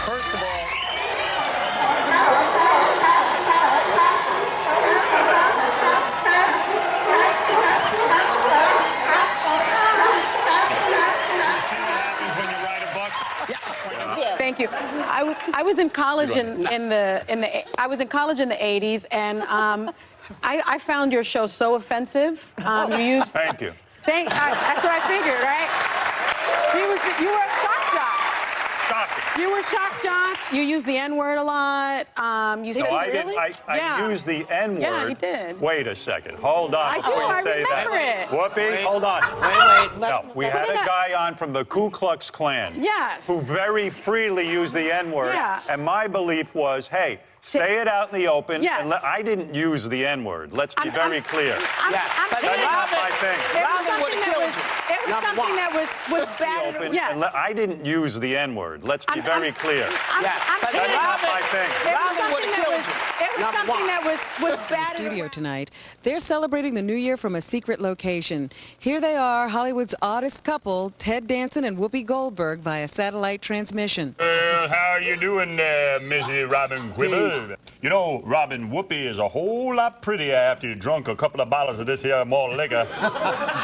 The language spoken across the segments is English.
First of all, thank you. I was in college in the '80s, and I found your show so offensive. You used. Thank you. That's what I figured, right? You were a shock jock. Shocking. You were shock jock. You used the N-word a lot. You said Really? I used the N-word. Yeah, you did. Wait a second. Hold on. I do. before you I say remember that. it. Whoopi, hold on. Wait. No, we had a guy on from the Ku Klux Klan. Yes. Who very freely used the N-word. Yeah. And my belief was, hey, say it out in the open. Yes. And I didn't use the N-word. Let's be very clear. But That's not my thing. Robin would have killed you. It was something that was bad. Open, Yes. and I didn't use the N-word. Let's be very clear. But That's not my thing. Robin would have killed you. It was something that was In the bad. studio tonight, they're celebrating the new year from a secret location. Here they are, Hollywood's oddest couple, Ted Danson and Whoopi Goldberg, via satellite transmission. How are you doing there, Mrs. Robin Quivers? You know, Robin, Whoopi is a whole lot prettier after you drunk a couple of bottles of this here malt liquor.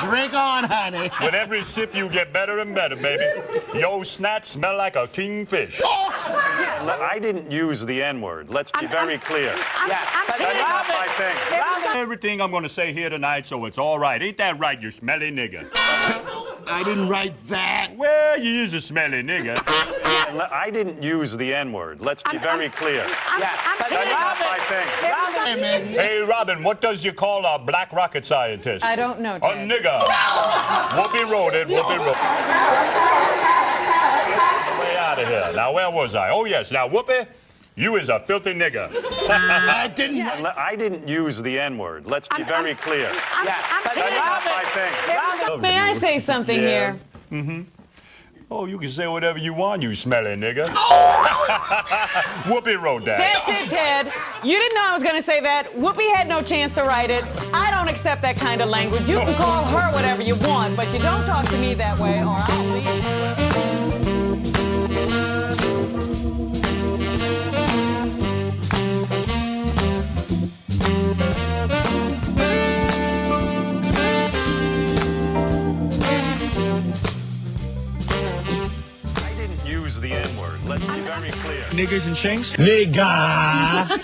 Drink on, honey. With every sip, you get better and better, baby. Your snatch smell like a kingfish. I didn't use the N-word. Let's be very clear. That's not my thing. Everything I'm going to say here tonight, so it's all right. Ain't that right, you smelly nigger? I didn't write that. Well, you is a smelly nigger. I didn't use the N-word. Let's be very clear. That's not my thing. Hey, Robin, what does you call a black rocket scientist? I don't know, A Ted. nigger. Whoopi wrote it. Whoopi wrote it. Way out of here. Now, where was I? Oh, yes. Now, Whoopi, you is a filthy nigger. I didn't. I didn't use the N-word. Let's be very clear. That's not my thing. May I say something here? Mm-hmm. Oh, you can say whatever you want, you smelly nigger. Whoopi wrote that. That's it, Ted. You didn't know I was going to say that. Whoopi had no chance to write it. I don't accept that kind of language. You can call her whatever you want, but you don't talk to me that way, or I'll leave. The N-word. Let's be very clear. Niggers and shinks? Nigga.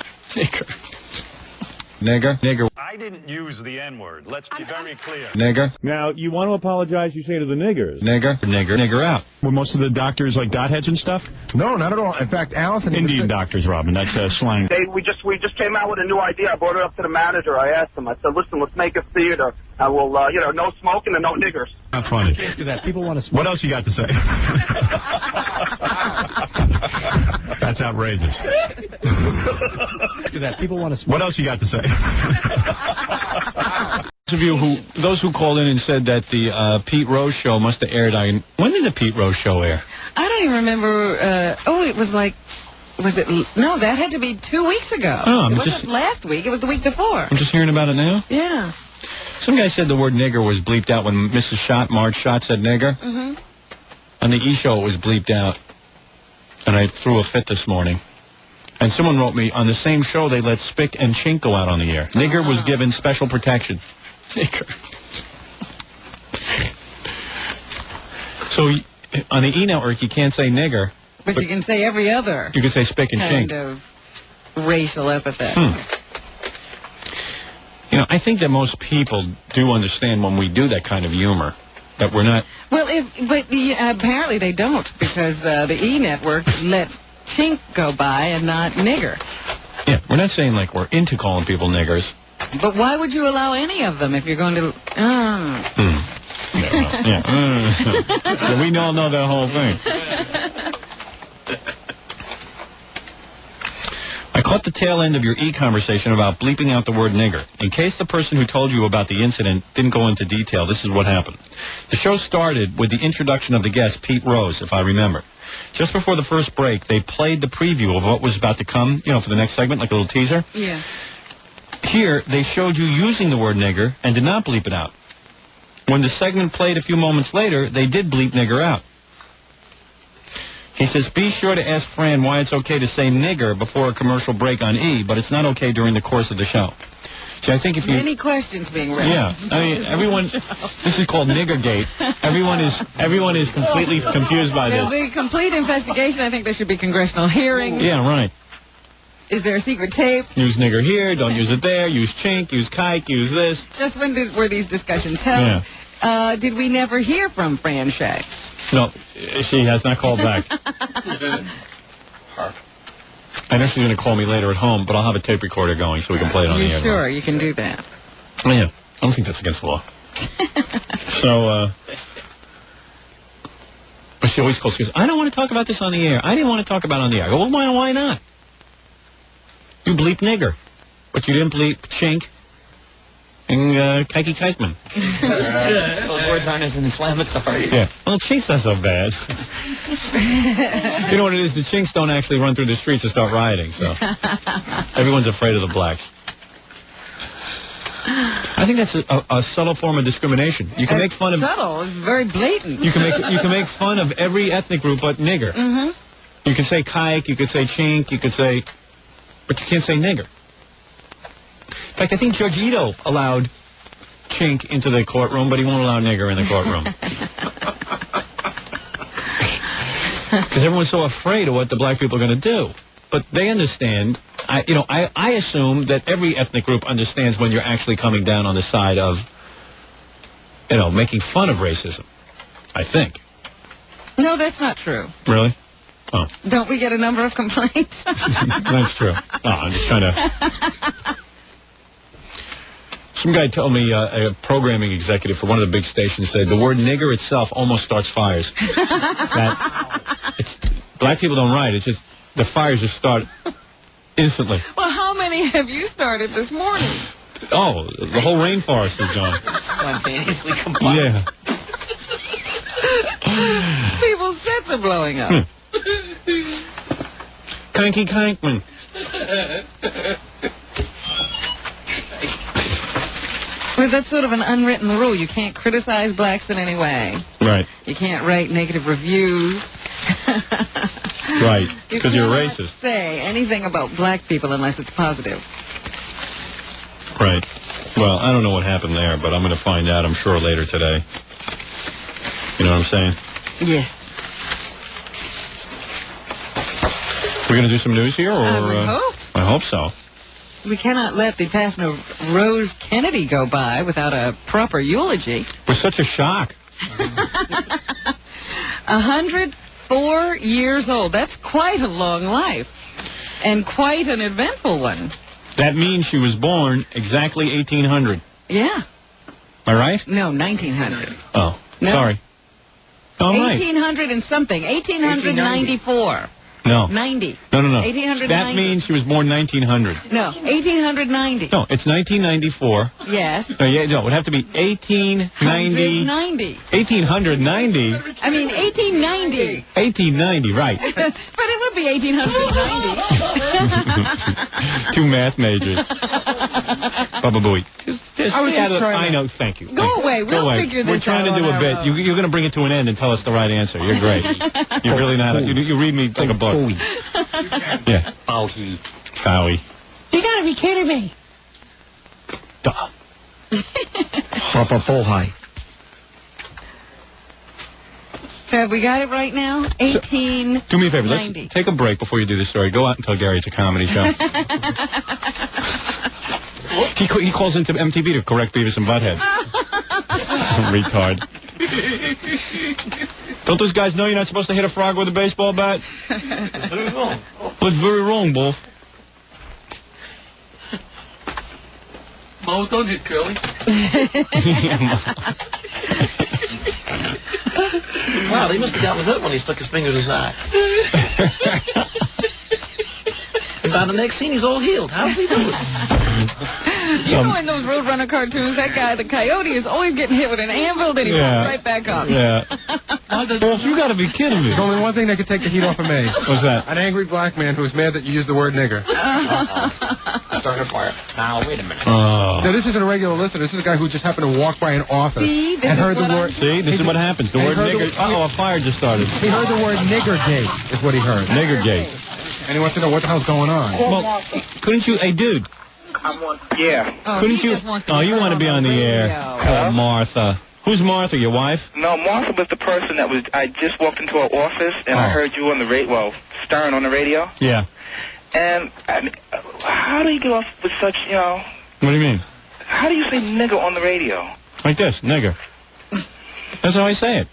Nigger. I didn't use the N-word. Let's be very clear. Nigger. Now, you want to apologize, you say to the niggers. Nigger out. Were most of the doctors like dot heads and stuff? No, not at all. In fact, Allison... Indian doctors, Robin. That's slang. We just came out with a new idea. I brought it up to the manager. I asked him. I said, listen, let's make a theater. And we'll, no smoking and no niggers. Not funny. You can't do that. People want to smoke. What else you got to say? That's outrageous. Do that. People want to smoke. What else you got to say? Those who called in and said that the Pete Rose show must have aired on... When did the Pete Rose show air? I don't even remember. It was like... Was it... No, that had to be 2 weeks ago. Oh, it wasn't last week. It was the week before. I'm just hearing about it now? Yeah. Some guy said the word nigger was bleeped out when Mrs. Marge Schott said nigger. Mm-hmm. On the E! show, it was bleeped out. And I threw a fit this morning. And someone wrote me, on the same show, they let Spick and Chink go out on the air. Nigger was given special protection. Nigger. So, on the E! network, you can't say nigger. But you can say every other You can say Spick and kind Chink. of racial epithet. You know, I think that most people do understand when we do that kind of humor, that we're not... Well, apparently they don't, because the E! network let chink go by and not nigger. Yeah, we're not saying like we're into calling people niggers. But why would you allow any of them if you're going to... Yeah, we all know that whole thing. I caught the tail end of your e-conversation about bleeping out the word nigger. In case the person who told you about the incident didn't go into detail, this is what happened. The show started with the introduction of the guest, Pete Rose, if I remember. Just before the first break, they played the preview of what was about to come, for the next segment, like a little teaser. Yeah. Here, they showed you using the word nigger and did not bleep it out. When the segment played a few moments later, they did bleep nigger out. He says, be sure to ask Fran why it's okay to say nigger before a commercial break on E, but it's not okay during the course of the show. See, I think if you... Many questions being raised. Yeah, I mean, everyone... This is called Niggergate. Everyone is completely confused by There'll this. be complete investigation. I think there should be congressional hearings. Yeah, right. Is there a secret tape? Use nigger here, don't use it there, use chink, use kike, use this. Just when were these discussions held? Yeah. Did we never hear from Fran Shay? No, she has not called back. I know she's going to call me later at home, but I'll have a tape recorder going so we can play it on the air. Sure, you can do that. Oh, yeah. I don't think that's against the law. So, but she always calls. She goes, I don't want to talk about this on the air. I didn't want to talk about it on the air. I go, well, why not? You bleep nigger, but you didn't bleep chink and kikey kikeman. Those words aren't as inflammatory. Yeah. Well, chink's not so bad. You know what it is? The chinks don't actually run through the streets and start rioting, so everyone's afraid of the blacks. I think that's a subtle form of discrimination. You can make fun of... Subtle. It's very blatant. You can make fun of every ethnic group but nigger. Mm-hmm. You can say kike, you could say chink, you could say... But you can't say nigger. In fact, I think Judge Ito allowed chink into the courtroom, but he won't allow nigger in the courtroom. Because everyone's so afraid of what the black people are going to do. But they understand. I assume that every ethnic group understands when you're actually coming down on the side of, making fun of racism. I think. No, that's not true. Really? Oh. Don't we get a number of complaints? That's true. Oh, I'm just trying to... Some guy told me, a programming executive for one of the big stations said, the word nigger itself almost starts fires. Black people don't riot. It's just, the fires just start instantly. Well, how many have you started this morning? Oh, the whole rainforest is gone. Spontaneously combined. Yeah. People's sets are blowing up. Kanky Kankman. Well, that's sort of an unwritten rule. You can't criticize blacks in any way. Right. You can't write negative reviews. Right, because you're cannot racist. Say anything about black people unless it's positive. Right. Well, I don't know what happened there, but I'm going to find out, I'm sure, later today. You know what I'm saying? Yes. We're going to do some news here, or? I would hope. I hope so. We cannot let the passing of Rose Kennedy go by without a proper eulogy. It was such a shock. 104 years old. That's quite a long life. And quite an eventful one. That means she was born exactly 1800. Yeah. Am I right? No, 1900. Oh, no. Sorry. Oh, I'm 1800 and something. 1894. No. 90. No. 1890. That means she was born 1900. No, 1890. No, it's 1994. Yes. No, it would have to be 1890. 1890. I mean, 1890. 1890, right. But it would be 1890. Two math majors. Baba Booey. I know, thank you. Go away. We'll figure this out. We're trying to do a bit. You're going to bring it to an end and tell us the right answer. You're great. You really know how to. You read me like a book. Yeah. Howie. You gotta be kidding me. Duh. Papa Bohai. So have we got it right now? 1890. Do me a favor. Let's take a break before you do this story. Go out and tell Gary it's a comedy show. He calls into MTV to correct Beavis and Butthead. Retard. Don't those guys know you're not supposed to hit a frog with a baseball bat? It's very wrong. Well, it's very wrong, Bull. Mo, don't hit Curly. Wow, he must have gotten hurt when he stuck his finger in his eye. And by the next scene, he's all healed. How does he do it? You know, in those Roadrunner cartoons, that guy, the coyote, is always getting hit with an anvil, then he falls right back up. Yeah. Boss, you got to be kidding me. There's only one thing that could take the heat off of me. What's that? An angry black man who's mad that you used the word nigger. Starting a fire. Now, wait a minute. Now, this isn't a regular listener. This is a guy who just happened to walk by an office and heard the word. See, this is what happens. The word nigger. A fire just started. He heard the word niggergate, is what he heard. Niggergate. And he wants to know what the hell's going on. Well, couldn't you, hey, dude? Yeah. Couldn't you? Oh, you want to be on the air? Oh, Martha. Who's Martha? Your wife? No, Martha was the person that was. I just walked into her office and I heard you on the radio. Well, Stern on the radio. Yeah. And I mean, how do you get off with such, What do you mean? How do you say nigger on the radio? Like this, nigger. That's how I say it.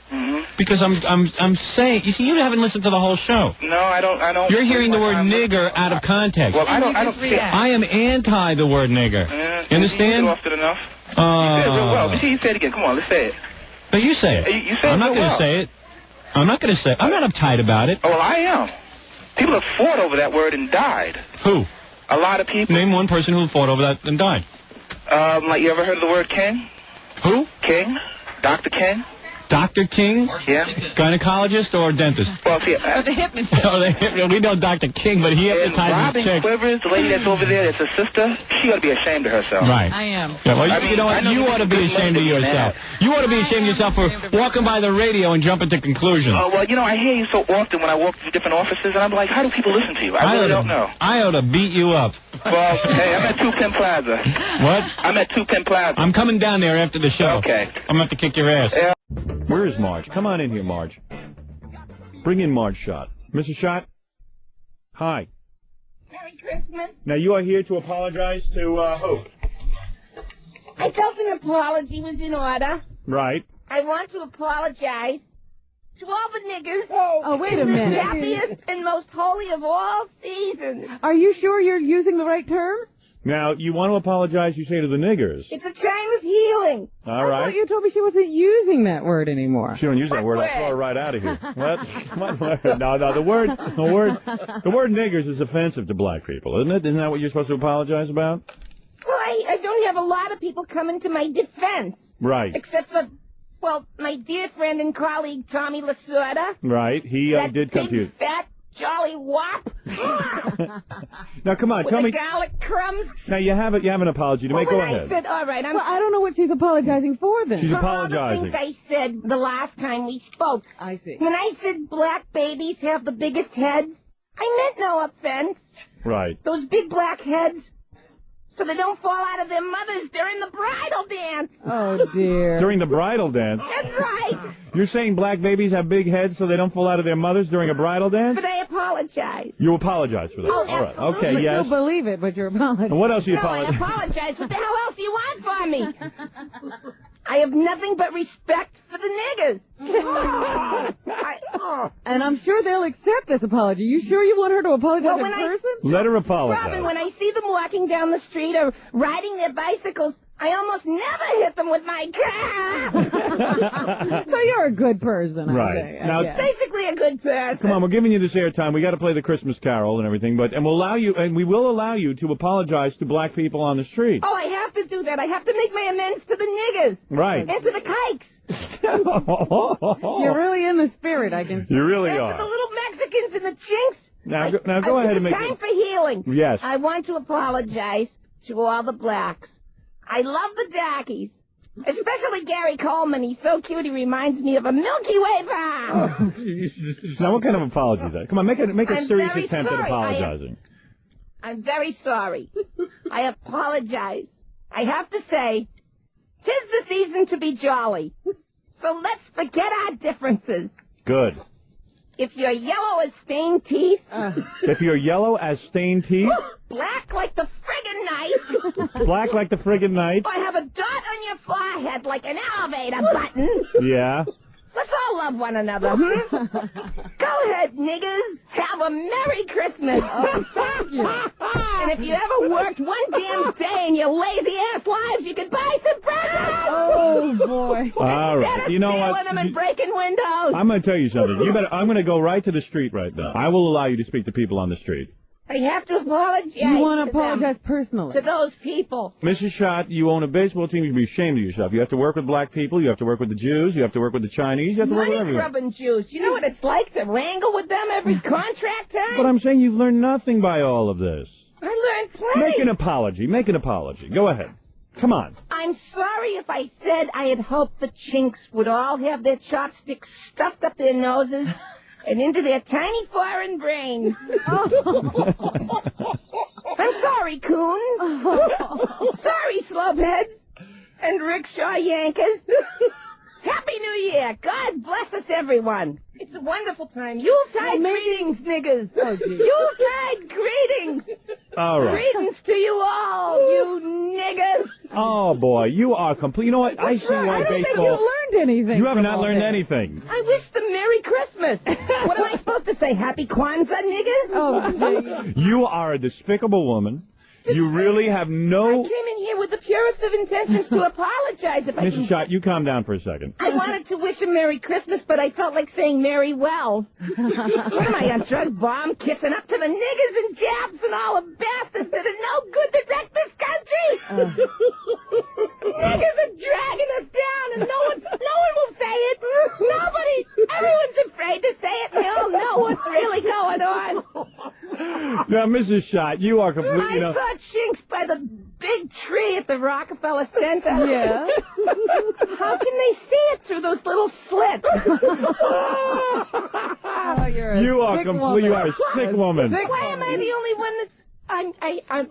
Because I'm saying, you see, you haven't listened to the whole show. No, I don't. You're hearing the word nigger out of context. Well, I don't. I am anti the word nigger. You understand? You often enough. You said it real well. You say it again. Come on, let's say it. No, you say it. You say it I'm not going to say it. I'm not going to say it. I'm not uptight about it. Oh, well, I am. People have fought over that word and died. Who? A lot of people. Name one person who fought over that and died. Like, you ever heard of the word king? Who? King? Dr. King? Dr. King? Yeah. Gynecologist or dentist? Well, see, the hypnotist. We know Dr. King, but he hypnotizes Robin chicks. Quivers, the lady that's over there, that's a sister, she ought to be ashamed of herself. Right. I am. Yeah, well, I mean, you know I what? know You you ought to be can ashamed of be yourself. mad. You ought to be ashamed of yourself for walking by the radio and jumping to conclusions. Oh, well, you know, I hear you so often when I walk through different offices, and I'm like, how do people listen to you? I really don't know. I ought to beat you up. Well, hey, I'm at 2 Penn Plaza. What? I'm at 2 Penn Plaza. I'm coming down there after the show. Okay. I'm going to have to kick your ass. Yeah. Where is Marge? Come on in here, Marge. Bring in Marge Schott. Mrs. Schott? Hi. Merry Christmas. Now, you are here to apologize to, who? I felt an apology was in order. Right. I want to apologize to all the niggers. Oh, wait a in minute. this happiest and most holy of all seasons. Are you sure you're using the right terms? Now, you want to apologize, you say, to the niggers. It's a time of healing. All I right. thought you told me she wasn't using that word anymore. She don't use that word. I'll throw her right out of here. What? No, the word niggers is offensive to black people, isn't it? Isn't that what you're supposed to apologize about? Well, I don't have a lot of people coming to my defense. Right. Except for, well, my dear friend and colleague, Tommy Lasorda. Right. He did come to you. Big, fat, jolly wop. Now, come on, with tell the me. garlic crumbs. Now, you have an apology to make. Go when ahead. I said, all right, Well, I don't know what she's apologizing for then. She's for all the apologizing. things I said the last time we spoke. I see. When I said black babies have the biggest heads, I meant no offense. Right. Those big black heads, so they don't fall out of their mothers during the bridal dance. Oh, dear. During the bridal dance. That's right. You're saying black babies have big heads so they don't fall out of their mothers during a bridal dance? But I apologize. You apologize for that. Oh, All right. absolutely. Okay, I yes. don't believe it, but you're apologizing. And what else are you No, I apologizing? apologize. What the hell else do you want from me? I have nothing but respect for the niggers. And I'm sure they'll accept this apology. You sure you want her to apologize Well, in when I- person? Let her apologize. Robin, when I see them walking down the street or riding their bicycles, I almost never hit them with my car. So you're a good person, I Right. say, I Now- guess. Basically a good person. Come on, we're giving you this airtime. We got to play the Christmas Carol and everything, and we will allow you to apologize to black people on the street. Oh, I have to do that. I have to make my amends to the niggers. Right. And to the kikes. You're really in the spirit, I can see. You really And to are. the little Mexicans and the chinks. Now go ahead and make It's time it. for healing. Yes. I want to apologize to all the blacks. I love the darkies. Especially Gary Coleman. He's so cute, he reminds me of a Milky Way bar. Now, what kind of apology is that? Come on, make a I'm serious very attempt at sorry. apologizing. I'm very sorry. I apologize. I have to say, 'tis the season to be jolly. So let's forget our differences. Good. If you're yellow as stained teeth, If you're yellow as stained teeth, black like the friggin' night, black like the friggin' night, or have a dot on your forehead like an elevator button, yeah. let's all love one another, Go ahead, niggers. Have a Merry Christmas. And if you ever worked one damn day in your lazy-ass lives, you could buy some presents. Oh, boy. All Instead right. of You know stealing what? them and breaking windows. I'm going to tell you something. I'm going to go right to the street right now. I will allow you to speak to people on the street. I have to apologize. You want to to them, apologize personally? to those people. Mrs. Schott, you own a baseball team. You should be ashamed of yourself. You have to work with black people. You have to work with the Jews. You have to work with the Chinese. You have to work with everyone. Money-grubbing Jews. You know what it's like to wrangle with them every contract time? But I'm saying you've learned nothing by all of this. I learned plenty. Make an apology. Make an apology. Go ahead. Come on. I'm sorry if I said I had hoped the chinks would all have their chopsticks stuffed up their noses and into their tiny foreign brains. I'm sorry, coons. Sorry, slubheads and rickshaw yankers. Happy New Year. God bless us, everyone. It's a wonderful time. Yuletide greetings, niggas. Oh, gee. Yuletide greetings. All right. Greetings to you all, you niggas. Oh, boy. You are complete. You know what? I see why I don't think baseball... you learned anything. You have from not all learned this. anything. I wish them Merry Christmas. What am I supposed to say? Happy Kwanzaa, niggas? Oh, gee. You are a despicable woman. You really have no... I came in here with the purest of intentions to apologize if I Mrs. can... Schott, you calm down for a second. I wanted to wish him Merry Christmas, but I felt like saying Merry Wells. What am I, a drug bomb kissing up to the niggers and Japs and all the bastards that are no good that wreck this country? Niggers are dragging us down, and no one will say it. Nobody. Everyone's afraid to say it, and they all know what's really going on. Now, Mrs. Schott, you are completely... I saw chinks by the big tree at the Rockefeller Center. Yeah. How can they see it through those little slits? Oh, you're a You are sick complete. woman. You are a sick woman. Why am I the only one that's...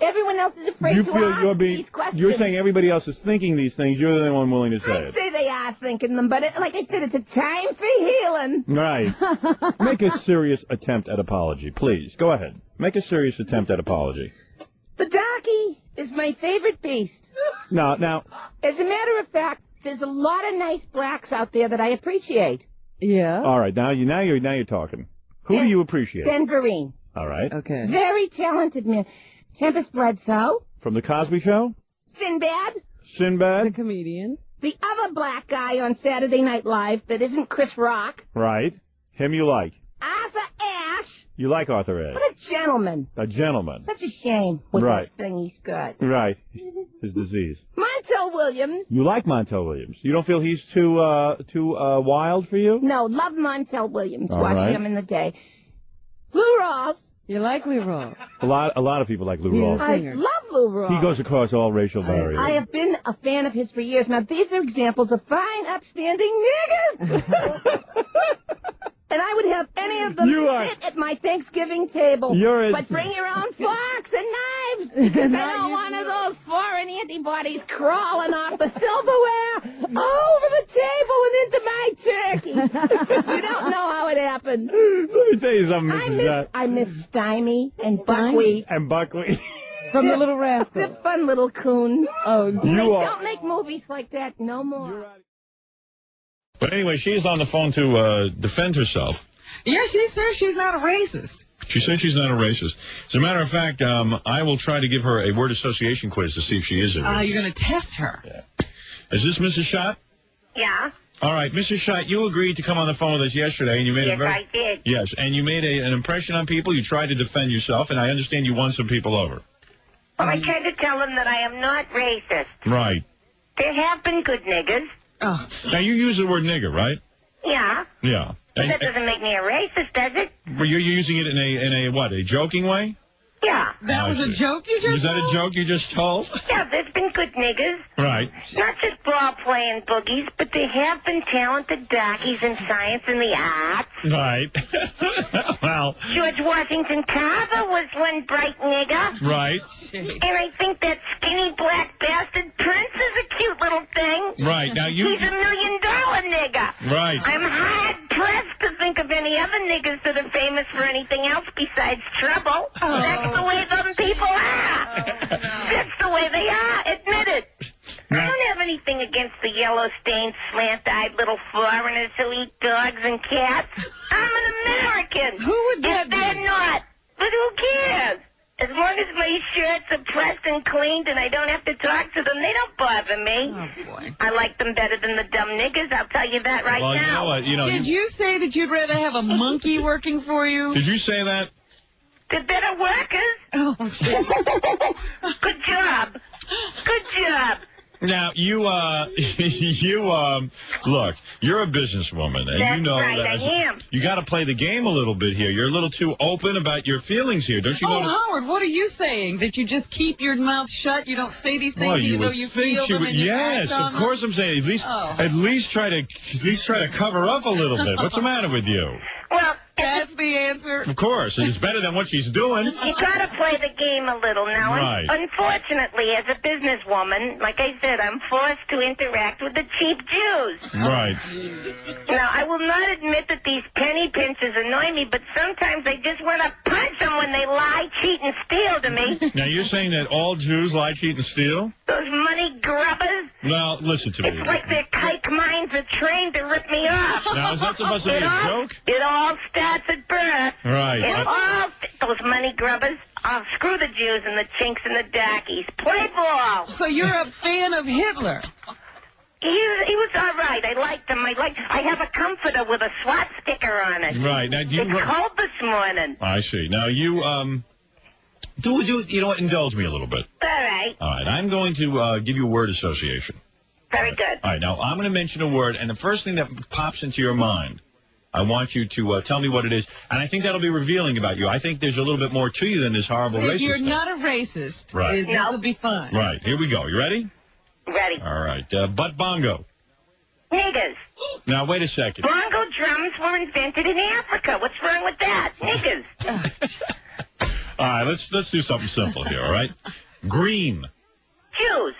everyone else is afraid You to feel ask you're these questions. You're saying everybody else is thinking these things. You're the only one willing to say I it. say they are thinking them, but like I said, it's a time for healing. Right. Make a serious attempt at apology, please. Go ahead. Make a serious attempt at apology. The darky is my favorite beast. Now, As a matter of fact, there's a lot of nice blacks out there that I appreciate. Yeah. all right. Now you're talking. Who do you appreciate? Ben Vereen. All right. Okay. Very talented man. Tempest Bledsoe. From the Cosby Show. Sinbad. The Sinbad. comedian. The other black guy on Saturday Night Live that isn't Chris Rock. Right. Him you like. Arthur Ashe. You like Arthur Ashe. What a gentleman. A gentleman. Such a shame with Right. that thing he's got. Right. His disease. Montel Williams. You like Montel Williams. You don't feel he's too wild for you? No, love Montel Williams. All Watch right. him in the day. Lou Rawls. You like Lee Ross? A lot of people like Lou He's Rawls. a I singer. love Lou Rawls. He goes across all racial barriers. I have been a fan of his for years. Now, these are examples of fine, upstanding niggas. And I would have any of them sit at my Thanksgiving table. But bring your own forks and knives, because I don't want one of those foreign antibodies crawling off the silverware over the table and into my turkey. You don't know how it happens. Let me tell you something, Mrs. Scott. I miss Stymie and Buckwheat. And Buckwheat. From the Little Rascals. They're fun little coons. Oh, Don't make movies like that no more. But anyway, she's on the phone to defend herself. Yeah, she says she's not a racist. She said she's not a racist. As a matter of fact, I will try to give her a word association quiz to see if she is a racist. You're going to test her. Yeah. Is this Mrs. Schott? Yeah. All right, Mrs. Schott, you agreed to come on the phone with us yesterday, and you made Yes, I did. Yes, and you made an impression on people. You tried to defend yourself, and I understand you won some people over. Well, I tried to tell them that I am not racist. Right. There have been good niggers. Oh. Now, you use the word nigger, right? Yeah. Yeah. But that doesn't make me a racist, does it? Well, you're using it in a what? A joking way? Yeah. That was a joke you just Was that told? a joke you just told? Yeah, there's been good niggers. Right. Not just ball-playing boogies, but there have been talented darkies in science and the arts. Right. Well. George Washington Carver was one bright nigger. Right. And I think that skinny black bastard Prince is a cute little thing. Right. Now you. He's $1 million nigger. Right. I'm hard-pressed to think of any other niggers that are famous for anything else besides trouble. That's the way them people are. That's the way they are. Admit it. I don't have anything against the yellow-stained, slant-eyed little foreigners who eat dogs and cats. I'm an American. Who would that if they're be? not. But who cares? As long as my shirts are pressed and cleaned and I don't have to talk to them, they don't bother me. Oh, boy. I like them better than the dumb niggers, I'll tell you that right Well, you now. know what? You know. Did you say that you'd rather have a monkey working for you? Did you say that? They're better workers. Oh, Good job. Good job. Now, you look, you're a businesswoman, and That's you know right, that I am. you got to play the game a little bit here. You're a little too open about your feelings here, don't you know? Howard, what are you saying? That you just keep your mouth shut? You don't say these things Well, even you though would you think feel she them would. and you Yes, act on of course I'm saying at least try to cover up a little bit. What's the matter with you? Well, that's the answer. Of course, it's better than what she's doing. You gotta play the game a little now. Right. Unfortunately, as a businesswoman, like I said, I'm forced to interact with the cheap Jews. Right. Now, I will not admit that these penny pinchers annoy me, but sometimes I just want to punch them when they lie, cheat, and steal to me. Now, you're saying that all Jews lie, cheat, and steal? Those money grubbers. Well, listen to me. It's like their kike minds are trained to rip me off. Now, is that supposed to be a joke? It all starts at birth. Right. Those money grubbers. Oh, screw the Jews and the chinks and the darkies. Play ball. So you're a fan of Hitler? He was all right. I liked him. I have a comforter with a SWAT sticker on it. Right. Now, do you... It's cold this morning. I see. Now, you, you know what, indulge me a little bit. All right. All right, I'm going to give you a word association. Very good. All right, now, I'm going to mention a word, and the first thing that pops into your mind, I want you to tell me what it is, and I think that'll be revealing about you. I think there's a little bit more to you than this horrible racist If you're thing. not a racist, Right. this will be fun. Right, here we go. You ready? Ready. All right, butt bongo. Niggers. Now, wait a second. Bongo drums were invented in Africa. What's wrong with that? Niggers. All right, let's do something simple here, all right? Green. Jews.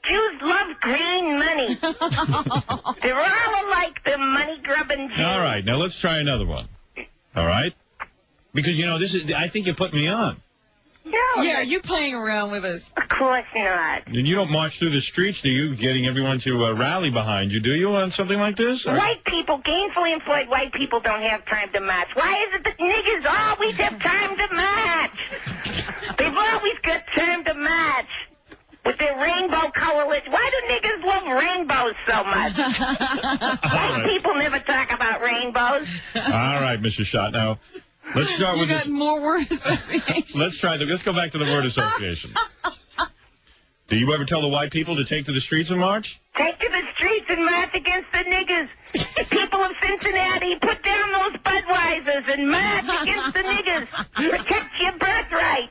Jews love green money. They're all alike, the money-grubbing Jews. All right, now let's try another one. All right? Because, you know, I think you put me on. No. Yeah, are you playing around with us? Of course not. And you don't march through the streets, do you, getting everyone to rally behind you, do you, on something like this? Or? White people, gainfully employed white people don't have time to march. Why is it that niggers always have time to march? They've always got time to march. With their rainbow coalition. Why do niggers love rainbows so much? White people never talk about rainbows. All right, Mr. Schott. Now, let's start with got more word association. Let's go back to the word association. Do you ever tell the white people to take to the streets and march? Take to the streets and march against the niggers. The people of Cincinnati, put down those Budweisers and march against the niggers. Protect your birthright.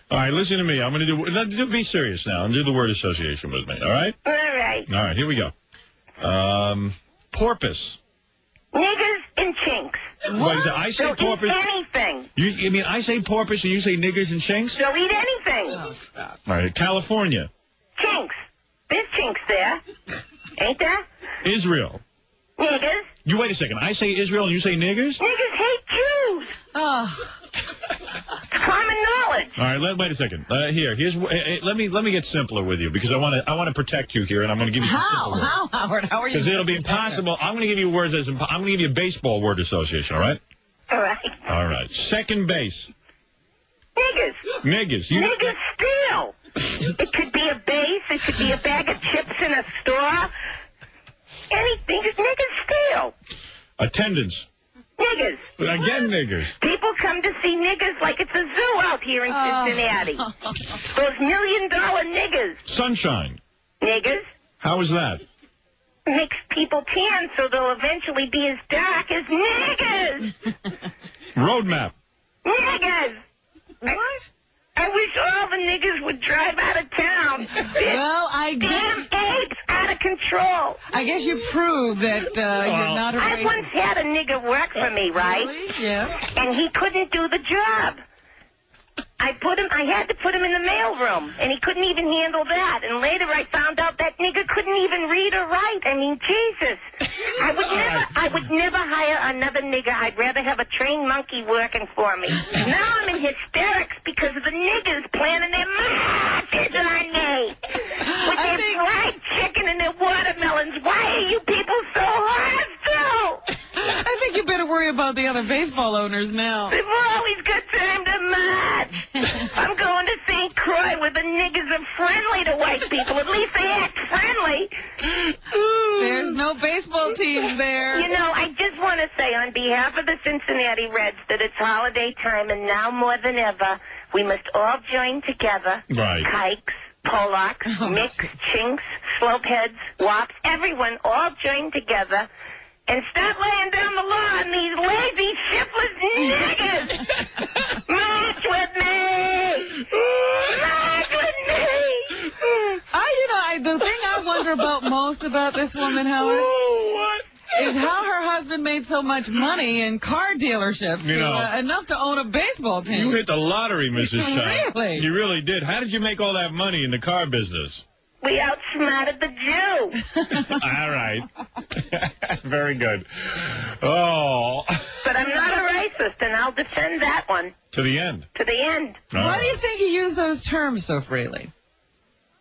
All right, listen to me. I'm going to do, be serious now and do the word association with me, all right? All right. All right, here we go. Porpoise. Niggers and chinks. What is it? I say They'll porpoise. eat anything. You mean I say porpoise and you say niggers and chinks? They'll eat anything. Oh, stop. All right, California. Chinks. There's chinks there. Ain't there? Israel. Niggers. You wait a second. I say Israel and you say niggers? Niggers hate Jews. Oh. It's common knowledge. All right, wait a second. Here's let me get simpler with you because I want to protect you here, and I'm going to give you How, Howard? How are you? because it'll be impossible. I'm going to give you words I'm going to give you a baseball word association. All right. All right. All right. Second base. Niggers. Niggers. Niggers steal. It could be a base. It could be a bag of chips in a store. Anything. Niggers steal. Attendance. Niggers. Again, niggers. People come to see niggers like it's a zoo out here in Cincinnati. Those $1 million niggers. Sunshine. Niggers. How is that? Makes people tan so they'll eventually be as dark as niggers. Roadmap. Niggers. What? I wish all the niggers would drive out of town. Well, I guess... Damn apes out of control. I guess you prove that you're not a racist. I once had a nigger work for me, right? Really? Yeah. And he couldn't do the job. I had to put him in the mailroom, and he couldn't even handle that. And later I found out that nigger couldn't even read or write. I mean, Jesus. I would never hire another nigger. I'd rather have a trained monkey working for me. Now I'm in hysterics because of the niggers planning their marches on me. With their fried chicken and their watermelons. Why are you people so hostile? I think you better worry about the other baseball owners now. They've always got time to march. I'm going to St. Croix where the niggers are friendly to white people. At least they act friendly. There's no baseball teams there. You know, I just want to say on behalf of the Cincinnati Reds that it's holiday time, and now more than ever, we must all join together. Right. Kikes, Polacks, Micks, Chinks, Slopeheads, Wops, everyone all join together and start laying down the law on these lazy, shiftless niggers. March with me! March with me! The thing I wonder about most about this woman, Howard, is how her husband made so much money in car dealerships, enough to own a baseball team. You hit the lottery, Mrs. Shine. Really? You really did. How did you make all that money in the car business? We outsmarted the Jew. All right. Very good. Oh. But I'm not a racist, and I'll defend that one. To the end. To the end. Why do you think he used those terms so freely?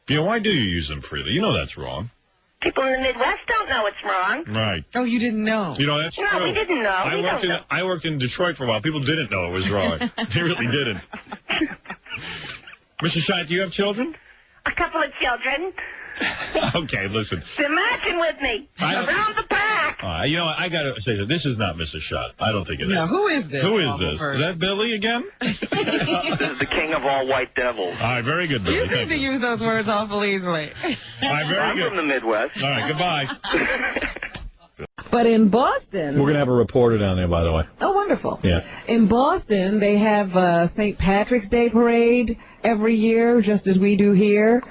Why do you use them freely? You know that's wrong. People in the Midwest don't know it's wrong. Right. Oh, you didn't know? That's true. No, we didn't know. I worked in Detroit for a while. People didn't know it was wrong. They really didn't. Mrs. Shine, do you have children? A couple of children. Okay, listen. They're marching with me around the park. I got to say that this is not Mrs. Shot. I don't think it is. No, who is this? Who is this? Is that Billy again? This is the king of all white devils. All right, very good, Billy. You seem to use those words awful easily. All right, very I'm good. from the Midwest. All right, goodbye. But in Boston... We're going to have a reporter down there, by the way. Oh, wonderful. Yeah. In Boston, they have St. Patrick's Day parade every year, just as we do here.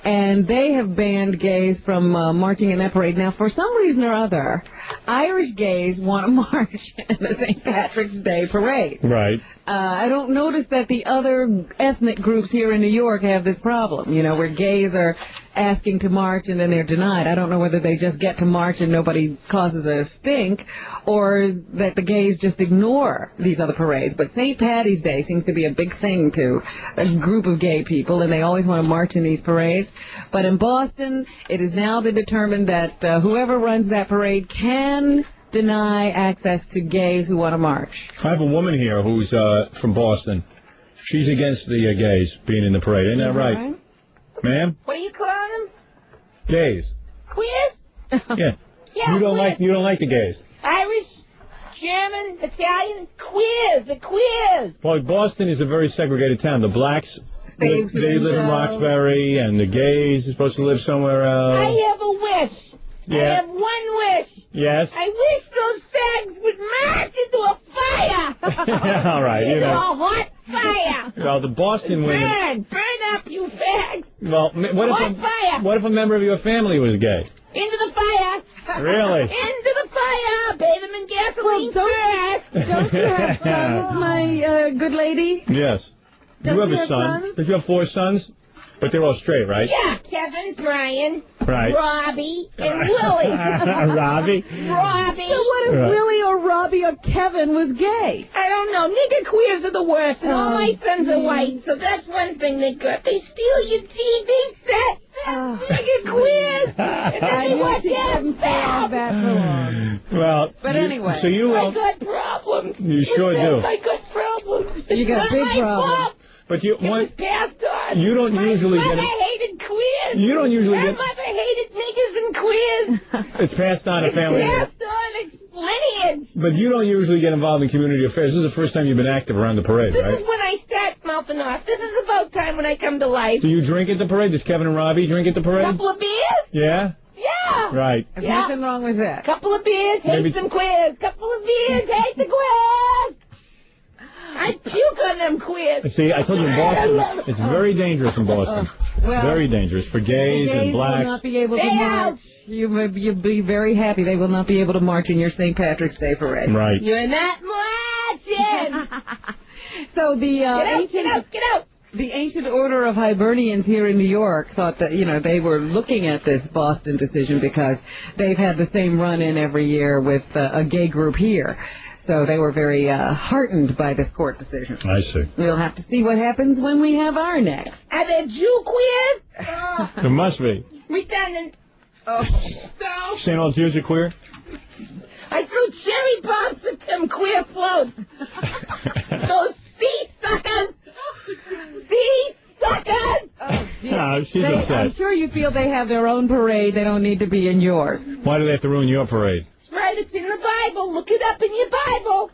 And they have banned gays from marching in that parade. Now, for some reason or other, Irish gays want to march in the St. Patrick's Day parade. Right. I don't notice that the other ethnic groups here in New York have this problem, where gays are asking to march and then they're denied. I don't know whether they just get to march and nobody causes a stink, or that the gays just ignore these other parades. But St. Patty's Day seems to be a big thing to a group of gay people, and they always want to march in these parades. But in Boston, it has now been determined that whoever runs that parade can deny access to gays who want to march. I have a woman here who's from Boston. She's against the gays being in the parade. Isn't that right? Ma'am? What are you calling them? Gays. Queers? Yeah. Yeah, You don't queers. like the gays. Irish, German, Italian, queers, the queers. Well, Boston is a very segregated town. The blacks, they live in themselves. Roxbury, and the gays are supposed to live somewhere else. I have a wish. Yeah. I have one wish. Yes. I wish those fags would march into a fire. All right, Into a hot fire. Well, the Boston women... Burn up, you fags. Well, what if a member of your family was gay? Into the fire. Really? Into the fire. Bathe them in gasoline first. Don't you have sons, my good lady? Yes. Don't you have you a have son. sons? Did you have 4 sons? But they're all straight, right? Yeah, Kevin, Brian, Right. Robbie, and Willie. Robbie? Robbie. So what if Right. Willie or Robbie or Kevin was gay? I don't know. Nigger queers are the worst, and all my sons are white, so that's one thing they got. They steal your TV set. Nigger queers. And then they watch that Well, But anyway. So you I got problems. You sure do. I got problems. You It's got not big my problems. fault. But you It was passed on. You don't usually My get mother it. hated queers. You don't usually My get- mother hated niggers and queers. It's passed on to It's family. passed on. It's lineage. But you don't usually get involved in community affairs. This is the first time you've been active around the parade, This right? is when I start mouthing off. This is about time when I come to life. Do you drink at the parade? Does Kevin and Robbie drink at the parade? Couple of beers? Yeah? Yeah. Right. There's Yeah. nothing wrong with that. Couple of beers, hate Maybe- some queers. Couple of beers, hate the queers. I puke on them queers. See, I told you in Boston, it's very dangerous in Boston. Well, Very dangerous for gays the gays and blacks. will not be able to Stay march. You'll be very happy they will not be able to march in your St. Patrick's Day parade. Right. You're not marching. So the Get out, ancient get out, get out. The ancient order of Hibernians here in New York thought that, they were looking at this Boston decision because they've had the same run-in every year with a gay group here. So they were very heartened by this court decision. I see. We'll have to see what happens when we have our next. Are there Jew queers? Oh, There must be. redundant. Oh, no. Saying all Jews are queer? I threw cherry bombs at them queer floats. Those sea suckers. Sea suckers. Oh, No, she's upset. I'm sure you feel they have their own parade. They don't need to be in yours. Why do they have to ruin your parade? That's right, it's in the Bible. Look it up in your Bible.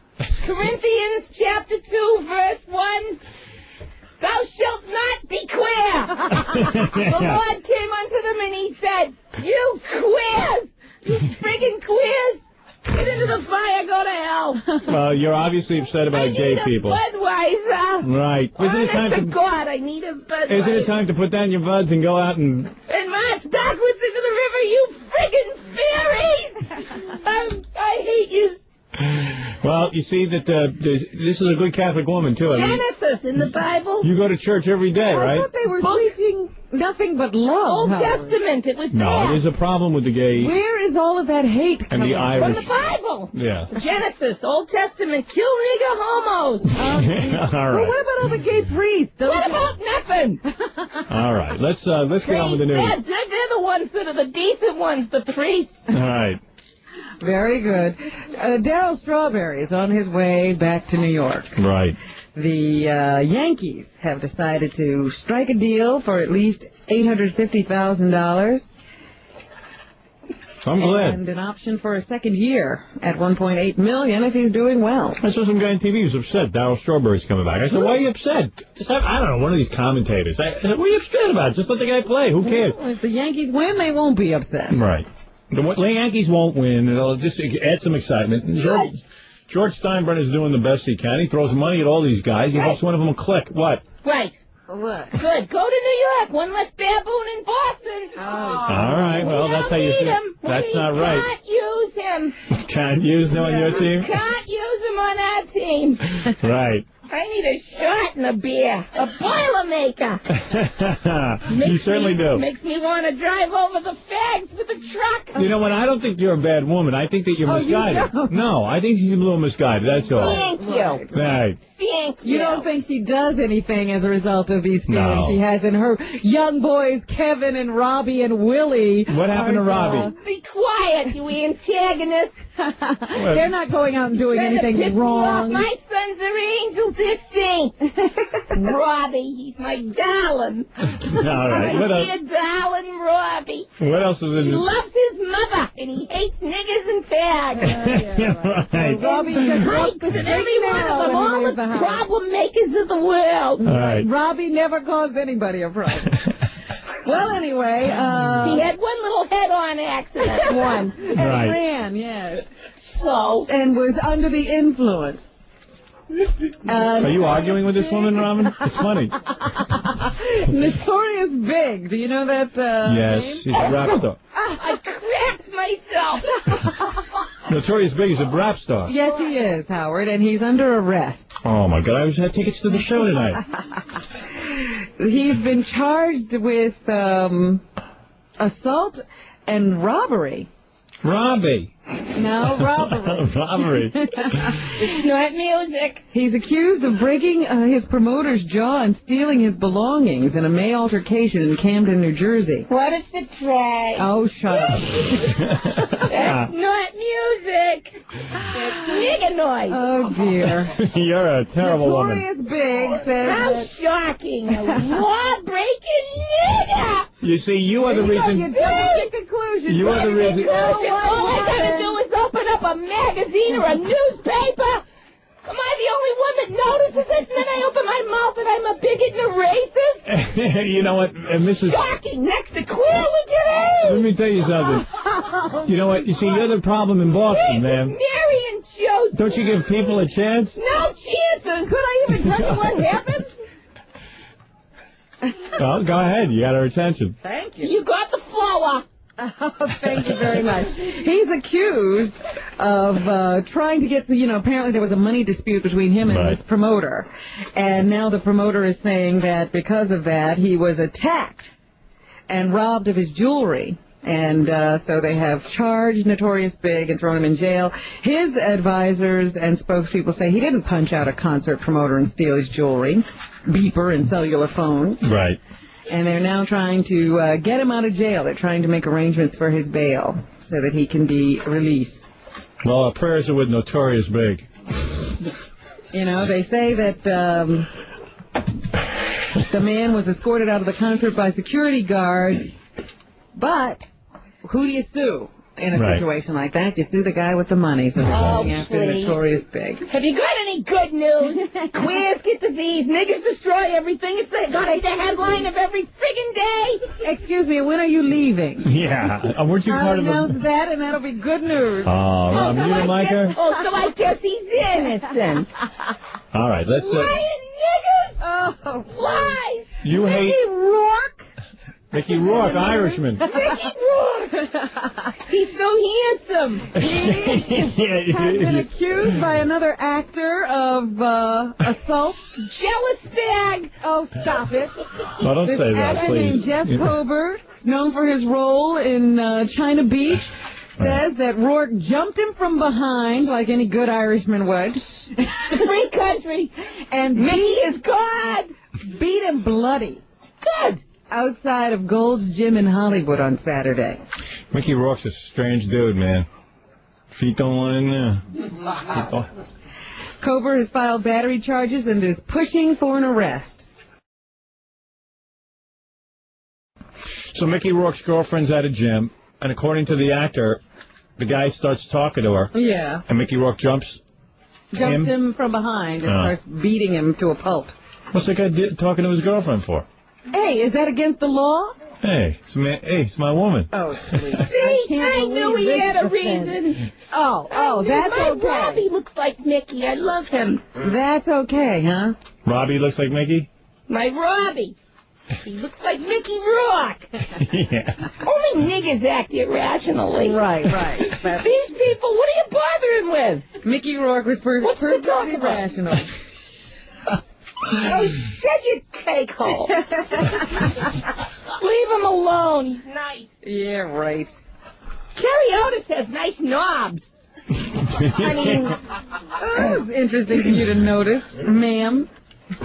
Corinthians chapter 2, verse 1. Thou shalt not be queer. The Lord came unto them and he said, you queers, you friggin' queers, get into the fire, go to hell. Well, you're obviously upset about gay people. Budweiser. Right. Honest to God, I need a Budweiser. Isn't it time to put down your buds and go out and... And march backwards into the river, you friggin' fairies! I hate you. Well, you see that this is a good Catholic woman, too. I mean, Genesis in the Bible. you go to church every day, right? I thought they were preaching nothing but love. Old Howard. Testament, it was No, there. there's a problem with the gay Where is all of that hate and coming the From Irish. the Bible. Yeah. Genesis, Old Testament, kill nigger homos. All Well, right. what about all the gay priests? What about nothing? All right. Let's get on with the news. They're the ones that are the decent ones, the priests. All right. Very good. Darryl Strawberry is on his way back to New York. Right. The Yankees have decided to strike a deal for at least $850,000 I'm glad. and an option for a second year at $1.8 million if he's doing well. I saw some guy on TV who was upset. Darryl Strawberry's coming back. I said, why are you upset? Just have, I don't know, one of these commentators. I said, what are you upset about? Just let the guy play. Who cares? Well, if the Yankees win, they won't be upset. Right. The Yankees won't win. It'll just add some excitement. George Steinbrenner's doing the best he can. He throws money at all these guys. He hopes one of them will click. What? Right. What? Good. Go to New York. One less baboon in Boston. All right. Well, that's how you need feel. him. That's not right. Can't use him. Can't use him on your team? Can't use him on our team. Right. I need a shot and a beer. A Boilermaker. You certainly do. Makes me want to drive over the fags with a truck. You know what? I don't think you're a bad woman. I think that you're misguided. No, I think she's a little misguided. That's all. Thank you. Right. Thank you. You don't think she does anything as a result of these feelings No. she has in her young boys, Kevin and Robbie and Willie? What happened to Robbie? Be quiet, you antagonist. They're not going out and doing Trying to piss anything me wrong. off. My sons are angels, they're saints. Robbie, he's my darling. All right. My What else? dear darling Robbie. What else is in He this? loves his mother, and he hates niggers and fags. Right. Robbie just Hikes and every one of them, all the problem makers of the world. All right. Robbie never caused anybody a problem. Well, anyway, He had one little head-on accident once. and Right. he ran, yes, So, and was under the influence. Are you arguing with this woman, Robin? It's funny. Notorious Big. Do you know that Yes, name? she's a rap star. I cracked myself. Notorious Big is a rap star. Yes, he is, Howard, and he's under arrest. Oh, my God. I wish I had tickets to the show tonight. He's been charged with assault and robbery. Robbie. No, robbery. Robbery. It's not music. He's accused of breaking his promoter's jaw and stealing his belongings in a May altercation in Camden, New Jersey. What a surprise. Oh, shut up. That's not music. It's nigger noise. Oh, dear. You're a terrible woman. Notorious Big says How that... shocking. A law-breaking nigger. You see, you are the You reason. jumped to conclusions. You are the reason. Conclusion. All I gotta do is open up a magazine or a newspaper. Am I the only one that notices it? And then I open my mouth and I'm a bigot and a racist? You know what, Mrs. Shocking. Next to queer we get Let AIDS. me tell you something. You know what? You see, you're the problem in Boston, man. Mary and Joseph. Don't you give people a chance? No chances. Could I even tell you what happened? Well, go ahead. You got our attention. Thank you. You got the flower. Oh, thank you very much. He's accused of trying to get, apparently there was a money dispute between him and Right. this promoter. And now the promoter is saying that because of that, he was attacked and robbed of his jewelry. And so they have charged Notorious Big and thrown him in jail. His advisors and spokespeople say he didn't punch out a concert promoter and steal his jewelry, beeper and cellular phone. Right. And they're now trying to get him out of jail. They're trying to make arrangements for his bail so that he can be released. Well, our prayers are with Notorious Big. They say that The man was escorted out of the concert by security guards. But who do you sue in a situation like that? You sue the guy with the money. So after the Notorious Pig. Have you got any good news? Queers get disease, niggas destroy everything. It's the headline of every friggin' day. Excuse me, when are you leaving? Yeah. Weren't you I'll part of announce that, and that'll be good news. Oh, Rob, you don't like her? So I guess he's innocent. All right, let's... Lying niggas! Oh, lies! You hate... Mickey Rourke! Mickey Rourke, Irishman. Mickey Rourke! He's so handsome. He has been accused by another actor of assault. Jealous bag! Oh, stop it. No, don't say that, actor please. named Jeff Kober, known for his role in China Beach, says that Rourke jumped him from behind like any good Irishman would. It's a free country. And Mickey is God! Beat him bloody. Good! Outside of Gold's Gym in Hollywood on Saturday. Mickey Rourke's a strange dude, man. Feet don't lie in there. Kober has filed battery charges and is pushing for an arrest. So Mickey Rourke's girlfriend's at a gym, and according to the actor, the guy starts talking to her. Yeah. And Mickey Rourke jumps him from behind and starts beating him to a pulp. What's that guy talking to his girlfriend for? Hey, is that against the law? Hey, it's my woman. Oh, please. See, I knew he had a reason. Oh, that's my okay. Robbie looks like Mickey. I love him. That's okay, huh? Robbie looks like Mickey? My Robbie. He looks like Mickey Rourke. Yeah. Only niggas act irrationally. Right. These people, what are you bothering with? Mickey Rourke was perfectly irrational. Oh, shut your cake hole. Leave him alone. He's nice. Yeah, right. Carrie Otis has nice knobs. I mean... That's interesting for you to notice, ma'am.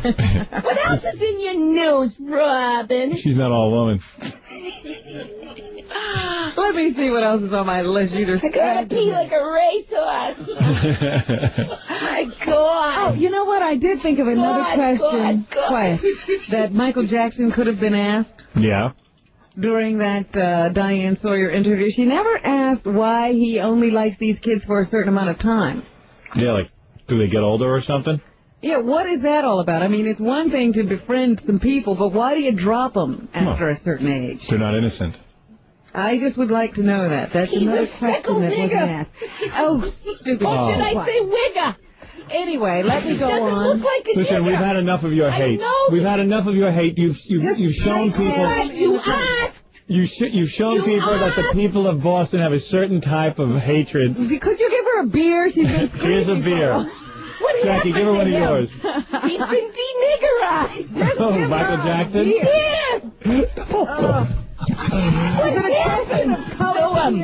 What else is in your news, Robin? She's not all woman. Let me see what else is on my list. You just I gotta pee like a racehorse. My God. Oh, you know what? I did think of another question that Michael Jackson could have been asked. Yeah. During that Diane Sawyer interview. She never asked why he only likes these kids for a certain amount of time. Yeah, like, do they get older or something? Yeah, what is that all about? I mean, it's one thing to befriend some people, but why do you drop them after a certain age? They're not innocent. I just would like to know that. That's another question that wasn't asked. Oh, stupid. Or should I say wigger? Anyway, let me go on. Look like a Listen, nigger. we've had enough of your hate. We've had enough of your hate. You've shown people. You asked. You've shown people that the people of Boston have a certain type of hatred. Could you give her a beer? She's been screaming. Here's a beer. Jackie, give her one of yours. He's been deniggerized. Oh, Michael Jackson? Yes. What happened to him?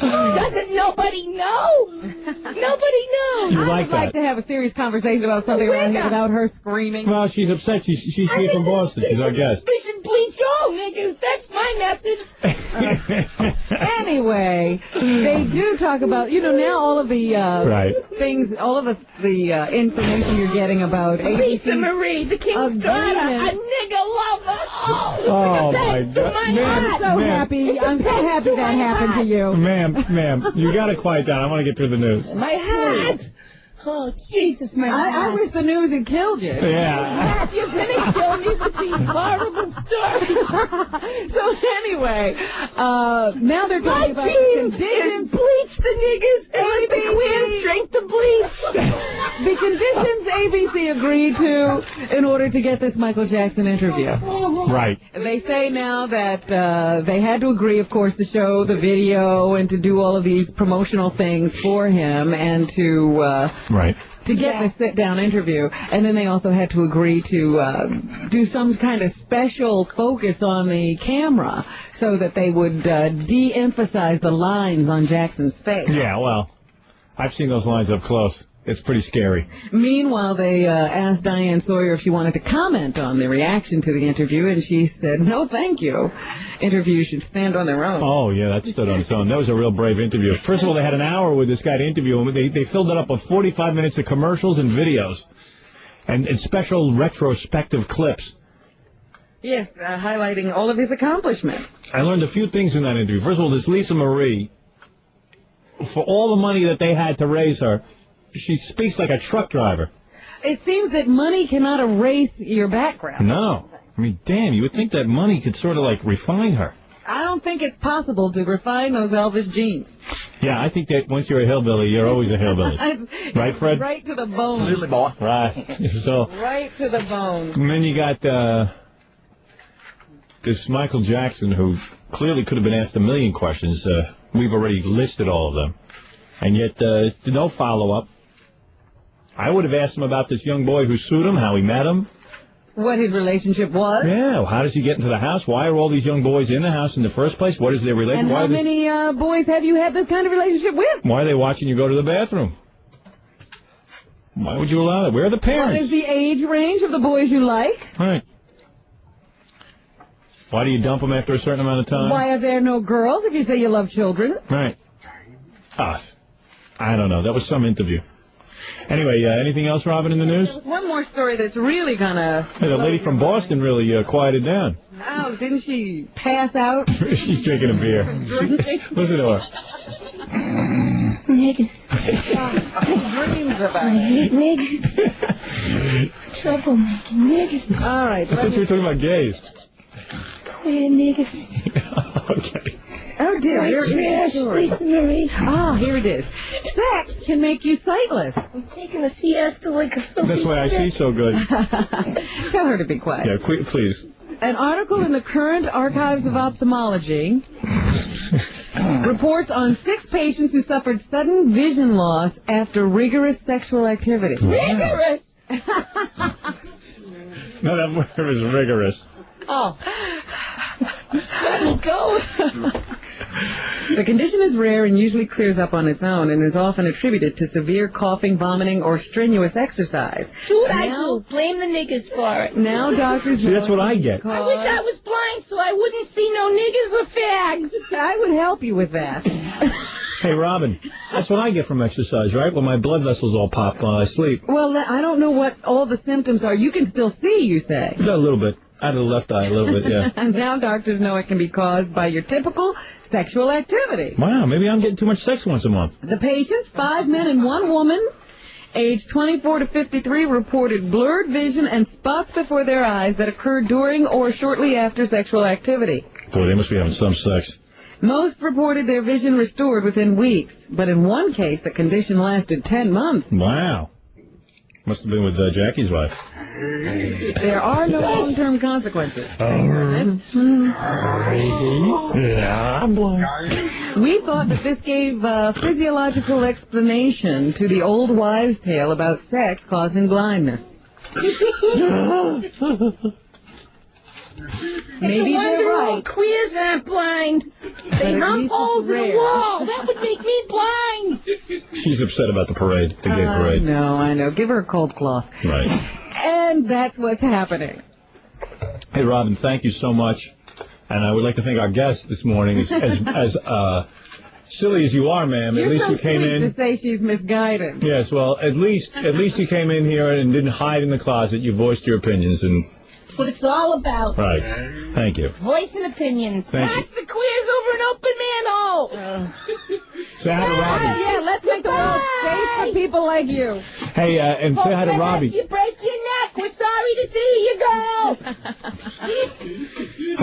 Doesn't nobody know? Nobody knows. You like I'd like to have a serious conversation about something around here without her screaming. Well, she's upset. She's here from Boston. She's our guest. We should bleach all niggas. That's my message. Anyway, they do talk about, now all of the things, all of the information you're getting about Lisa Marie, the king's daughter, a nigga lover. Oh, my God. I'm so happy that happened to you. Ma'am, you got to quiet down. I want to get through the news. My hat. Oh, Jesus, my I wish the news had killed you. Yeah. You're going to kill me with these horrible stories. So anyway, now they're talking about conditions. Bleach the niggas and let the queers drink the bleach. The conditions ABC agreed to in order to get this Michael Jackson interview. Right. They say now that they had to agree, of course, to show the video and to do all of these promotional things for him and to get the sit-down interview. And then they also had to agree to do some kind of special focus on the camera so that they would de-emphasize the lines on Jackson's face. Yeah, well, I've seen those lines up close. It's pretty scary. Meanwhile, they asked Diane Sawyer if she wanted to comment on the reaction to the interview, and she said, no, thank you. Interviews should stand on their own. Oh, yeah, that stood on its own. That was a real brave interview. First of all, they had an hour with this guy to interview him. They filled it up with 45 minutes of commercials and videos and special retrospective clips Yes, highlighting all of his accomplishments. I learned a few things in that interview. First of all, this Lisa Marie, for all the money that they had to raise her, she speaks like a truck driver. It seems that money cannot erase your background. No. I mean, damn, you would think that money could sort of, like, refine her. I don't think it's possible to refine those Elvis genes. Yeah, I think that once you're a hillbilly, you're always a hillbilly. Right, Fred? Right to the bone. Absolutely, boy. Right. So, right to the bone. and then you got this Michael Jackson, who clearly could have been asked a million questions. We've already listed all of them. And yet, no follow-up. I would have asked him about this young boy who sued him, how he met him. What his relationship was. Yeah, how does he get into the house? Why are all these young boys in the house in the first place? What is their relationship? And how many boys have you had this kind of relationship with? Why are they watching you go to the bathroom? Why would you allow that? Where are the parents? What is the age range of the boys you like? Right. Why do you dump them after a certain amount of time? Why are there no girls if you say you love children? Right. I don't know. That was some interview. Anyway, anything else, Robin, in the news? There was one more story that's really gonna... Hey, the lady from Boston really quieted down. Oh, didn't she pass out? She's drinking a beer. Listen to her. Niggas. Dreams about I hate niggas. Troublemaking niggas. All right. I thought you were talking about gays. Queer niggas. Okay. Oh, dear. Here it is. Lisa Marie. Ah, here it is. Sex can make you sightless. I'm taking a siesta like a filthy That's why I see so good. Tell her to be quiet. Yeah, please. An article in the Current Archives of Ophthalmology reports on 6 patients who suffered sudden vision loss after rigorous sexual activity. Rigorous! No, that word was rigorous. Oh. Go. The condition is rare and usually clears up on its own and is often attributed to severe coughing, vomiting, or strenuous exercise. Do what I do. Blame the niggas for it. Now doctors... See, that's what I get. I wish I was blind so I wouldn't see no niggas or fags. I would help you with that. Hey, Robin, that's what I get from exercise, right? When my blood vessels all pop while I sleep. Well, I don't know what all the symptoms are. You can still see, you say. A little bit. Out of the left eye, a little bit, yeah. And now doctors know it can be caused by your typical sexual activity. Wow, maybe I'm getting too much sex once a month. The patients, 5 men and 1 woman, aged 24 to 53, reported blurred vision and spots before their eyes that occurred during or shortly after sexual activity. Boy, they must be having some sex. Most reported their vision restored within weeks, but in one case, the condition lasted 10 months. Wow. Must have been with Jackie's wife. There are no long-term consequences. Yeah, I'm blind. We thought that this gave a physiological explanation to the old wives' tale about sex causing blindness. Maybe they're right. Queers aren't blind. They hump holes in the wall. That would make me blind. She's upset about the parade, the gay parade. I know. Give her a cold cloth. Right. And that's what's happening. Hey, Robin, thank you so much. And I would like to thank our guest this morning. As silly as you are, ma'am, at least you came in. To say she's misguided. Yes, well, at least you came in here and didn't hide in the closet. You voiced your opinions and. That's what it's all about. Right. Thank you. Voicing opinions. Thank Watch the queers over an open manhole. Say hi to Robbie. Yeah, let's make the world safe for people like you. Hey, and say hi to Robbie. If you break your neck, we're sorry to see you go.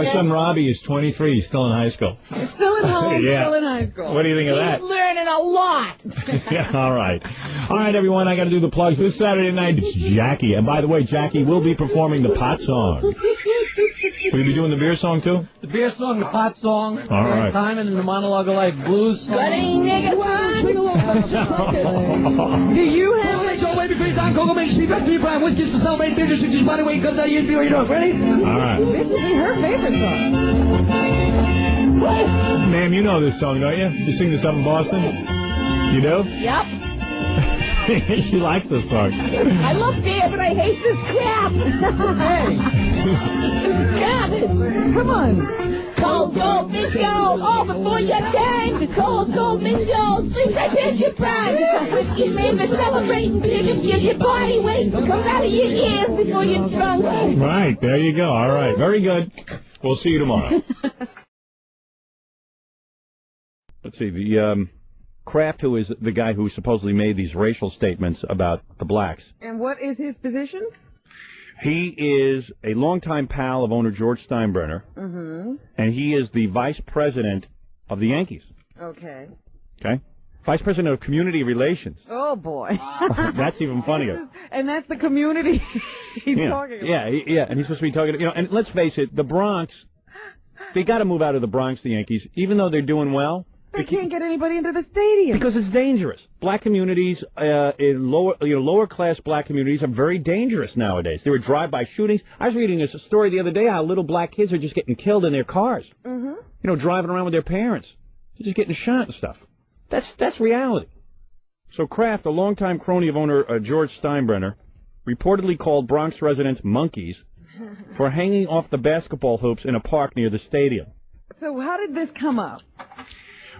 Her son Robbie is 23. He's still in high school. Still at home, Yeah. still in high school. What do you think of that? He's learning a lot. Yeah, all right. All right, everyone, I got to do the plugs. This Saturday night, it's Jackie. And by the way, Jackie will be performing the pot song. Will you be doing the beer song, too? The beer song, the pot song, All right. Time and the Monologue of Life blues song. Got any niggas on? Do you have a... Joe, wait before you time, Coco, make sleep, recipe, prime, whiskey, to celebrate, beer, just your body weight, comes out of you, you know, ready? All right. This would be her favorite song. Ma'am, you know this song, don't you? You sing this up in Boston? You do? Yep. She likes this song. I love beer, but I hate this crap. Hey. Garbage. Come on. Cold Goldman Show, all before your time. Cold Goldman Show, sleep right past your prime. Whiskey's made for celebrating, biggest gives your body weight. Comes out of your ears before you're drunk. Right, there you go. All right, very good. We'll see you tomorrow. Let's see, the Kraft, who is the guy who supposedly made these racial statements about the blacks. And what is his position? He is a longtime pal of owner George Steinbrenner, and he is the vice president of the Yankees. Okay. Okay? Vice president of community relations. Oh, boy. That's even funnier. And that's the community he's talking about. Yeah, and he's supposed to be talking, and let's face it, the Bronx, they got to move out of the Bronx, the Yankees, even though they're doing well. They can't get anybody into the stadium. Because it's dangerous. Black communities, in lower class black communities are very dangerous nowadays. There were drive-by shootings. I was reading a story the other day how little black kids are just getting killed in their cars. Driving around with their parents. They're just getting shot and stuff. That's reality. So Kraft, a longtime crony of owner George Steinbrenner, reportedly called Bronx residents monkeys for hanging off the basketball hoops in a park near the stadium. So how did this come up?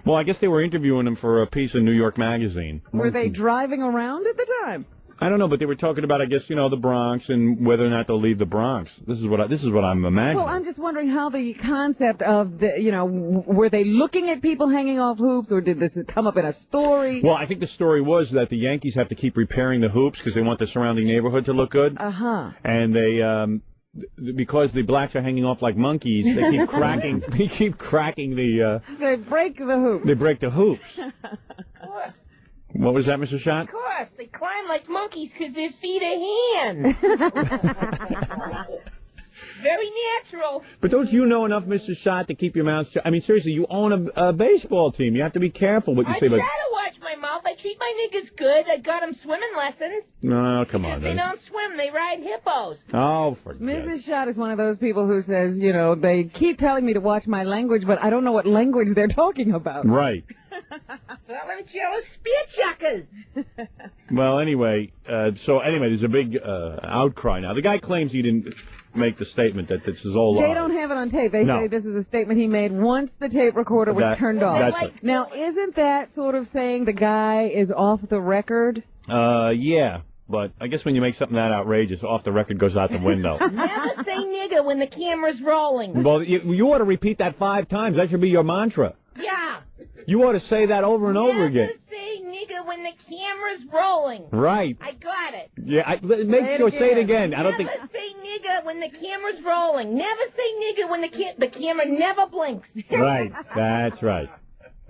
Well, I guess they were interviewing him for a piece in New York Magazine. Were they driving around at the time? I don't know, but they were talking about, I guess, the Bronx and whether or not they'll leave the Bronx. This is what I'm imagining. Well, I'm just wondering how the concept of were they looking at people hanging off hoops, or did this come up in a story? Well, I think the story was that the Yankees have to keep repairing the hoops because they want the surrounding neighborhood to look good. And they, because the blacks are hanging off like monkeys, they keep cracking. They keep cracking the. They break the hoops. They break the hoops. Of course. What was that, Mr. Schott? Of course. They climb like monkeys because their feet are hands. Very natural. But don't you know enough, Mr. Schott, to keep your mouth shut? I mean, seriously, you own a baseball team. You have to be careful what you say. I try to watch my mouth. I treat my niggas good. I got them swimming lessons. No, come on. Because they don't swim. They ride hippos. Oh, forget Mrs. Schott is one of those people who says, they keep telling me to watch my language, but I don't know what language they're talking about. Right. So them jealous spear chuckers. Well, anyway, there's a big outcry now. The guy claims he didn't make the statement that this is all They lies. don't have it on tape. They say this is a statement he made once the tape recorder was turned off. Now, isn't that sort of saying the guy is off the record? Yeah. But I guess when you make something that outrageous, off the record goes out the window. Never say nigger when the camera's rolling. Well, you ought to repeat that 5 times. That should be your mantra. Yeah. You ought to say that over and over again. Never say nigger when the camera's rolling. Right. I got it. Yeah, make sure, say it again. I don't think... Never say nigger when the camera's rolling. Never say nigger when the camera never blinks. Right, that's right.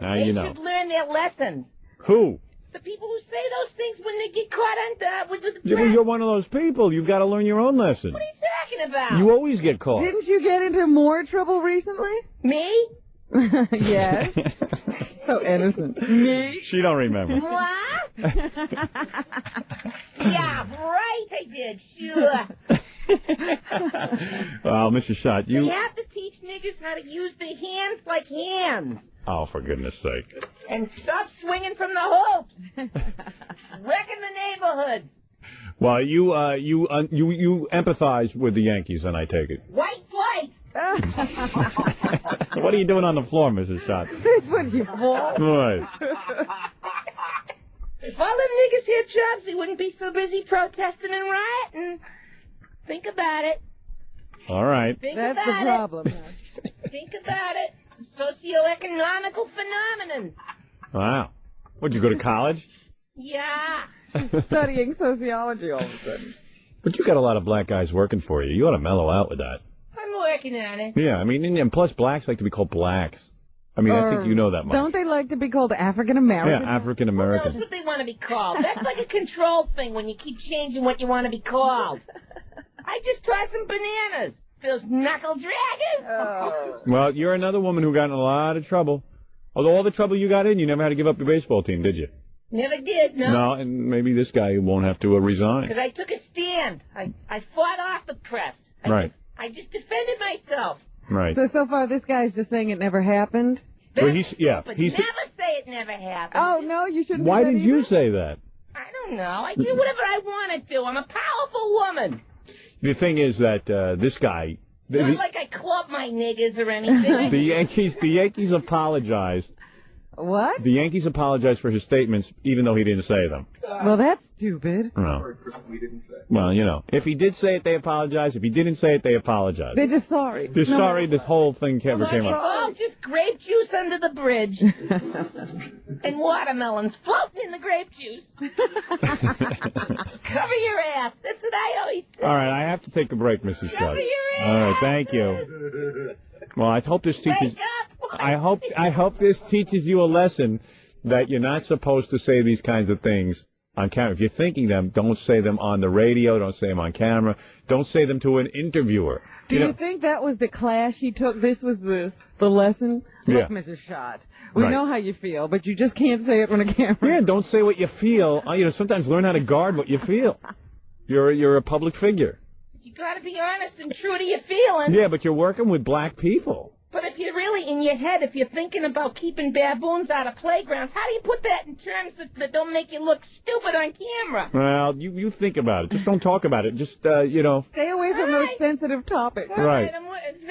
Now you know. They should learn their lessons. Who? The people who say those things when they get caught on with the press. Yeah, well, you're one of those people. You've got to learn your own lesson. What are you talking about? You always get caught. Didn't you get into more trouble recently? Me? Yes. So innocent. Me? She don't remember. What? Yeah, right, I did, sure. Well, Mr. Schott, They have to teach niggers how to use their hands like hands. Oh, for goodness sake. And stop swinging from the hoops. Wrecking the neighborhoods. Well, you empathize with the Yankees, and I take it. White flight. What are you doing on the floor, Mrs. Schott? Would you fall? Right. If all them niggers had jobs, they wouldn't be so busy protesting and rioting. Think about it. All right. That's the problem. Think about it. It's a socio-economical phenomenon. Wow. What'd you go to college? Yeah. She's studying sociology all of a sudden. But you got a lot of black guys working for you. You ought to mellow out with that. I'm working on it. Yeah, I mean, and plus blacks like to be called blacks. I mean, I think you know that much. Don't they like to be called African American? Yeah, African American. That's what they want to be called. That's like a control thing when you keep changing what you want to be called. I just tossed some bananas. Those knuckle draggers. Oh. Well, you're another woman who got in a lot of trouble. Although all the trouble you got in, you never had to give up your baseball team, did you? Never did, no. No, and maybe this guy won't have to resign. Because I took a stand. I fought off the press. Right. I just defended myself. Right. So far, this guy's just saying it never happened? Well, But never say it never happened. Oh, no, you shouldn't. Why did you say that? I don't don't know. I do whatever I want to do. I'm a powerful woman. The thing is that this guy... It's not like I club my niggas or anything. The Yankees apologized. What? The Yankees apologized for his statements, even though he didn't say them. Well, that's stupid. Well, you know, if he did say it, they apologized. If he didn't say it, they apologized. They're just sorry. They're sorry this whole thing came up. It's all just grape juice under the bridge. And watermelons floating in the grape juice. Cover your ass. That's what I always say. All right, I have to take a break, Mrs. Cover Judge. your ass. All right, thank you. Well, I hope this teaches... I hope this teaches you a lesson that you're not supposed to say these kinds of things on camera. If you're thinking them, don't say them on the radio. Don't say them on camera. Don't say them to an interviewer. Do you think that was the class she took? This was the lesson? Look, Yeah. Mrs. Schott, we Right. know how you feel, but you just can't say it on a camera. Yeah, don't say what you feel. You know, sometimes learn how to guard what you feel. You're a public figure. You gotta be honest and true to your feelings. Yeah, but you're working with black people. But if you're really in your head, if you're thinking about keeping baboons out of playgrounds, how do you put that in terms that don't make you look stupid on camera? Well, you think about it. Just don't talk about it. Just, you know. Stay away from those sensitive topics. Right.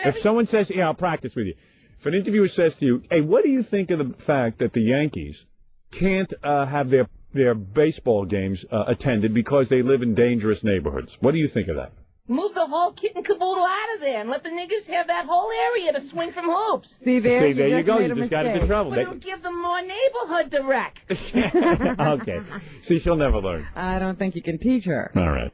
If someone says, yeah, I'll practice with you. If an interviewer says to you, hey, what do you think of the fact that the Yankees can't have their baseball games attended because they live in dangerous neighborhoods? What do you think of that? Move the whole kit and caboodle out of there and let the niggas have that whole area to swing from hoops. See, there you go. made You a just got into mistake. trouble. But it'll give them more neighborhood to wreck. Okay. See, she'll never learn. I don't think you can teach her. All right.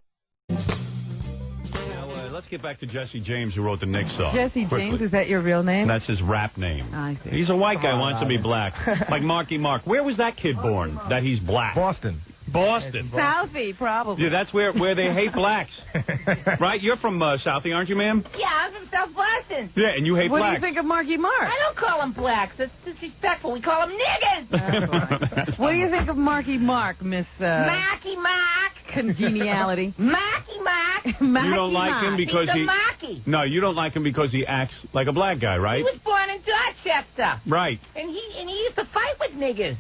Now, let's get back to Jesse James, who wrote the Knicks song. Jesse Quickly. James, is that your real name? That's his rap name. I see. He's a white guy, wants to be black. Like Marky Mark. Where was that kid born, that he's black? Boston. Boston. Southie, probably. Yeah, that's where they hate blacks. Right? You're from Southie, aren't you, ma'am? Yeah, I'm from South Boston. Yeah, and you hate What blacks. do you think of Marky Mark? I don't call them blacks. That's disrespectful. We call them niggas. What do you think of Marky Mark, Miss Marky Mark. Congeniality? Marky Mark. You don't like him because He's a Marky. No, you don't like him because he acts like a black guy, right? He was born in Dorchester. Right. And he used to fight with niggas.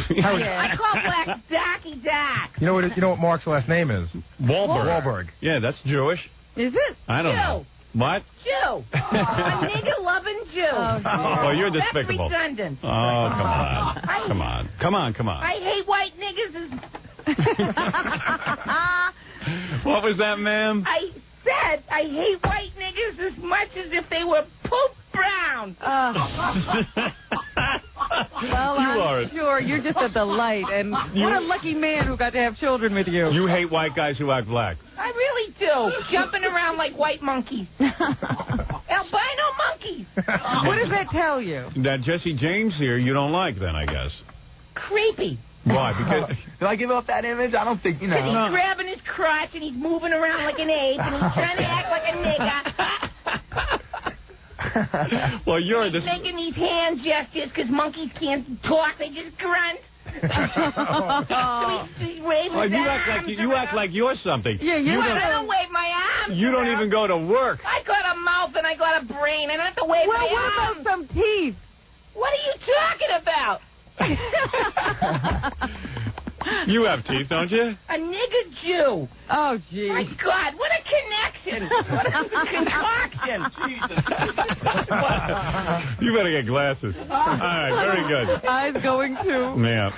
Yeah. I call blacks Darky Dark. You know what Mark's last name is? Wahlberg. Yeah, that's Jewish. Is it? I don't know. What? Jew. A nigger-loving Jew. Oh, you're despicable. That's redundant. Oh, come on. Come on. I hate white niggas. What was that, ma'am? I said I hate white niggas as much as if they were poop brown. Well, I'm sure you're just a delight, and what a lucky man who got to have children with you. You hate white guys who act black. I really do. Jumping around like white monkeys. Albino monkeys. What does that tell you? That Jesse James here you don't like then, I guess. Creepy. Why? Because Did I give off that image? I don't think, you know. He's grabbing his crotch and he's moving around like an ape and he's trying to act like a nigger. Well, you're He's making these hand gestures because monkeys can't talk; they just grunt. So he's waving Oh, his arms you act like you're something. Yeah, I don't wave my arms. You don't around. even go to work. I got a mouth and I got a brain. I don't have to wave my Well, what arms. about some teeth? What are you talking about? You have teeth, don't you? A nigger Jew. Oh, gee. My God, what a connection. What a concoction. You better get glasses. All right, very good. Eyes going too. Yeah.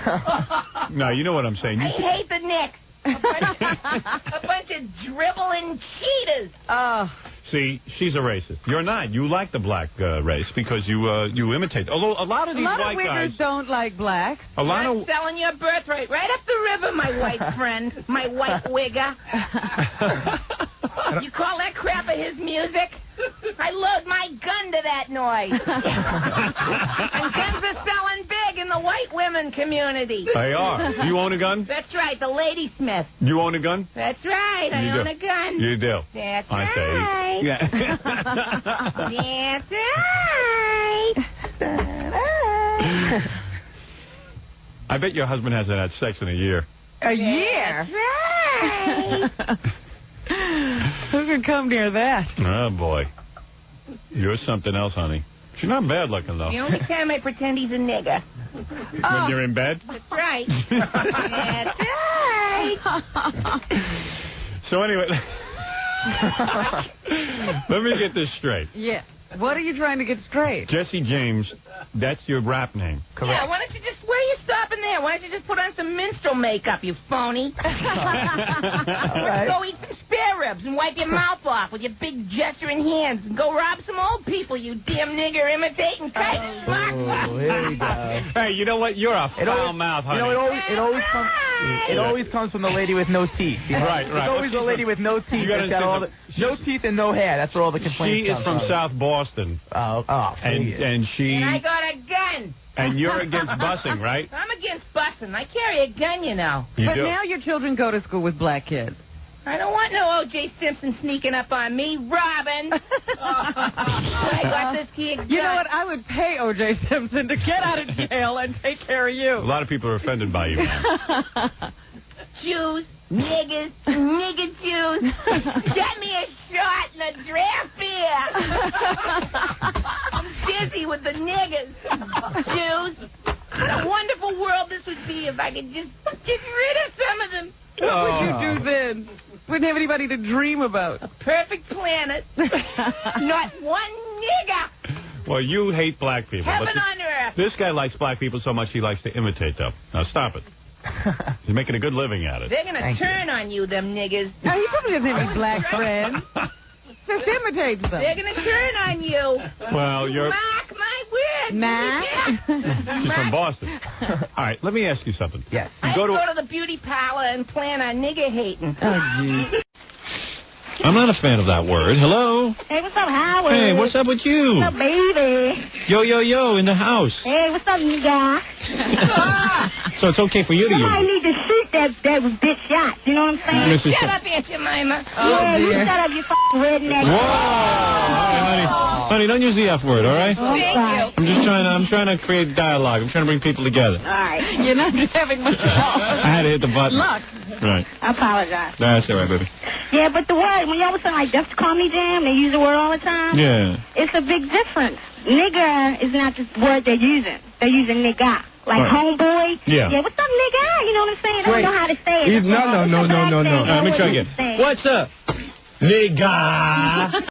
No, you know what I'm saying. I hate the Knicks. A bunch of dribbling cheaters. Oh. See, she's a racist. You're not. You like the black race because you imitate. Although a lot of these white guys don't like blacks. A lot You're of selling your birthright right up the river, my white friend, my white wigger. You call that crap of his music? I load my gun to that noise. And guns are selling big in the white women community. They are. Do you own a gun? That's right, the ladysmith. You own a gun? That's right, I You own do. a gun. You do. That's I right. say. Yeah. That's right. I bet your husband hasn't had sex in a year. A year? That's right. Who can come near that? Oh, boy. You're something else, honey. She's not bad looking, though. The only time I pretend he's a nigger. When you're in bed? That's right. That's right. right? So anyway, let me get this straight. Yeah. What are you trying to get straight? Jesse James, that's your rap name. Yeah, why don't you just, where are you stopping there? Why don't you just put on some minstrel makeup, you phony? Go eat some spare ribs and wipe your mouth off with your big gesturing hands and go rob some old people, you damn nigger imitating kite. Here we go. Hey, you know what? You're a foul mouth, honey. You know, it always comes from the lady with no teeth. You know? Right. It's always the lady with no teeth. That's got all no teeth and no hair. That's where all the complaints She is from South Boston. And she... And I got a gun. And you're against busing, right? I'm against busing. I carry a gun, you know. But now your children go to school with black kids. I don't want no O.J. Simpson sneaking up on me, Robin. I got this kid. You know what? I would pay O.J. Simpson to get out of jail and take care of you. A lot of people are offended by you, man. Jews, niggers, nigger Jews. Get me a shot and a draft beer. I'm busy with the niggers. Jews. What a wonderful world this would be if I could just get rid of some of them. What would you do then? Wouldn't have anybody to dream about. A perfect planet. Not one nigger. Well, you hate black people. Heaven but on earth. This guy likes black people so much he likes to imitate them. Now, stop it. He's making a good living at it. They're going to turn on you, them niggers. Now, he probably doesn't have any black friends. Just imitates them. They're going to turn on you. Well, you're... Mark my word. Mac? She's from Boston. All right, let me ask you something. Yes. I go to the beauty parlor and plan on nigger hating. Oh, geez. I'm not a fan of that word. Hello? Hey, what's up, Howard? Hey, what's up with you? What's up, baby? Yo, yo, yo, in the house. Hey, what's up, nigga? So it's okay for you to Somebody use. need to shoot that bitch shot. You know what I'm saying? Mrs. Shut up, Aunt Jemima. Yeah, you shut up, you f***ing redneck. Whoa! Hey, honey, don't use the F word, all right? Thank you. I'm trying to create dialogue. I'm trying to bring people together. All right. You're not having much fun. I had to hit the button. Luck. Right. I apologize. That's all right, baby. Yeah, but the word, when y'all was saying like Def Comedy Jam, they use the word all the time. Yeah. It's a big difference. Nigger is not the word they're using. They're using nigga. Like homeboy. Yeah. Yeah, what's up, nigga? You know what I'm saying? They don't know how to say it. No. All right, let me try again. What's up? Nigga.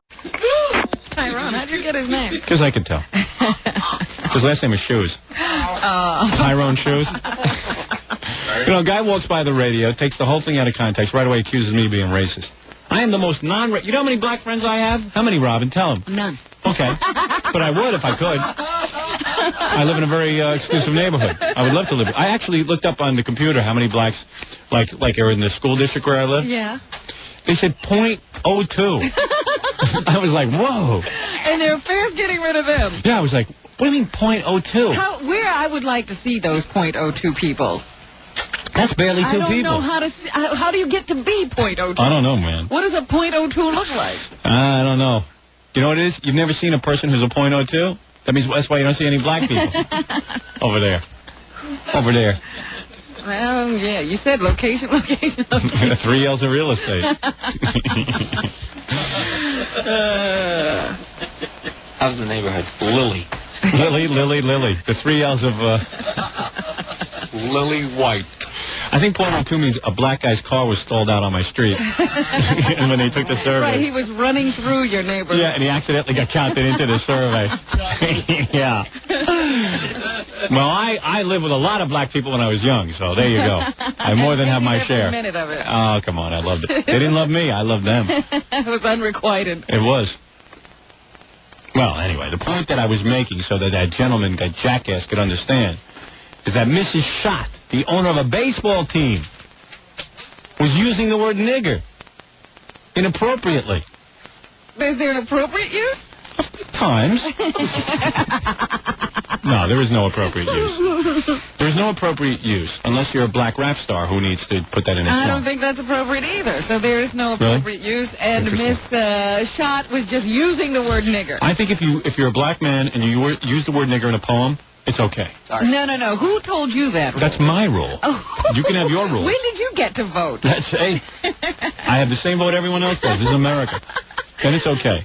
Tyrone, how'd you get his name? Because I can tell. His last name is Shoes. Tyrone Shoes. You know, a guy walks by the radio, takes the whole thing out of context, right away accuses me of being racist. I am the most non-racist. You know how many black friends I have? How many, Robin? Tell him. None. Okay. But I would if I could. I live in a very exclusive neighborhood. I would love to live. I actually looked up on the computer how many blacks, like are in the school district where I live. Yeah. They said 0.02. I was like, whoa. And they're fast getting rid of them. Yeah, I was like, what do you mean 0.02? Where I would like to see those 0.02 people. That's barely two people. I don't know how to see, how do you get to be 0.02? I don't know, man. What does a 0.02 look like? I don't know. You know what it is? You've never seen a person who's a 0.02? That means that's why you don't see any black people. Over there. Over there. Well, yeah, you said location. 3 L's of real estate. How's the neighborhood? Lily. Lily. The 3 L's of Lily White. I think 0.02 means a black guy's car was stalled out on my street. And when they took the survey. Right, he was running through your neighborhood. Yeah, and he accidentally got counted into the survey. Yeah. Well, I lived with a lot of black people when I was young, so there you go. I more than have my share. Every minute of it. Oh, come on, I loved it. They didn't love me, I loved them. It was unrequited. It was. Well, anyway, the point that I was making so that gentleman, that jackass, could understand is that Mrs. Schott, the owner of a baseball team, was using the word nigger inappropriately. Is there an appropriate use? Times. No, there is no appropriate use. There is no appropriate use unless you're a black rap star who needs to put that in his I song. don't think that's appropriate either. So there is no appropriate use, and Miss Schott was just using the word nigger. I think if you're a black man and you use the word nigger in a poem, it's okay. No. Who told you that rule? That's my rule. Oh. You can have your rule. When did you get to vote? That's I have the same vote everyone else does. This is America. Then it's okay.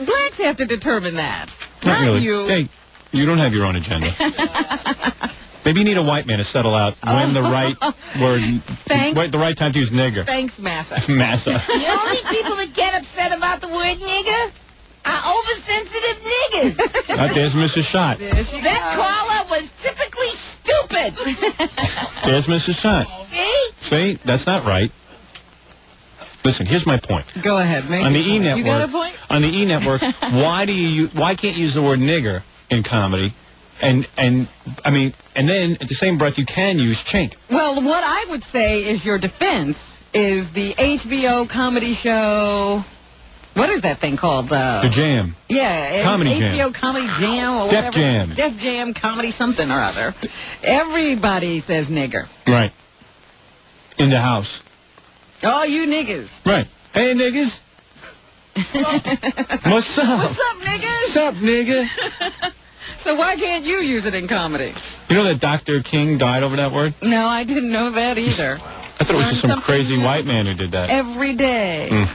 Blacks have to determine that. Not really. You. Hey, you don't have your own agenda. Maybe you need a white man to settle out when the right word, the right time to use nigger. Thanks, Massa. Massa. The only people that get upset about the word nigger are oversensitive niggas. There's Mrs. Shot. That caller was typically stupid. There's Mrs. Shot. See? See? That's not right. Listen, here's my point. Go ahead. On the E Network. You got a point? On the E Network, why can't you use the word nigger in comedy? And then at the same breath you can use chink. Well, what I would say is your defense is the HBO comedy show. What is that thing called? The Jam. Yeah, Comedy HBO Jam. Comedy Jam or whatever. Def Jam. Def Jam Comedy something or other. Everybody says nigger. Right. In the house. Oh, you niggas. Right. Hey, niggas. What's up? What's up, niggas? What's up, nigga? So why can't you use it in comedy? You know that Dr. King died over that word? No, I didn't know that either. I thought it was just some crazy white man who did that. Every day.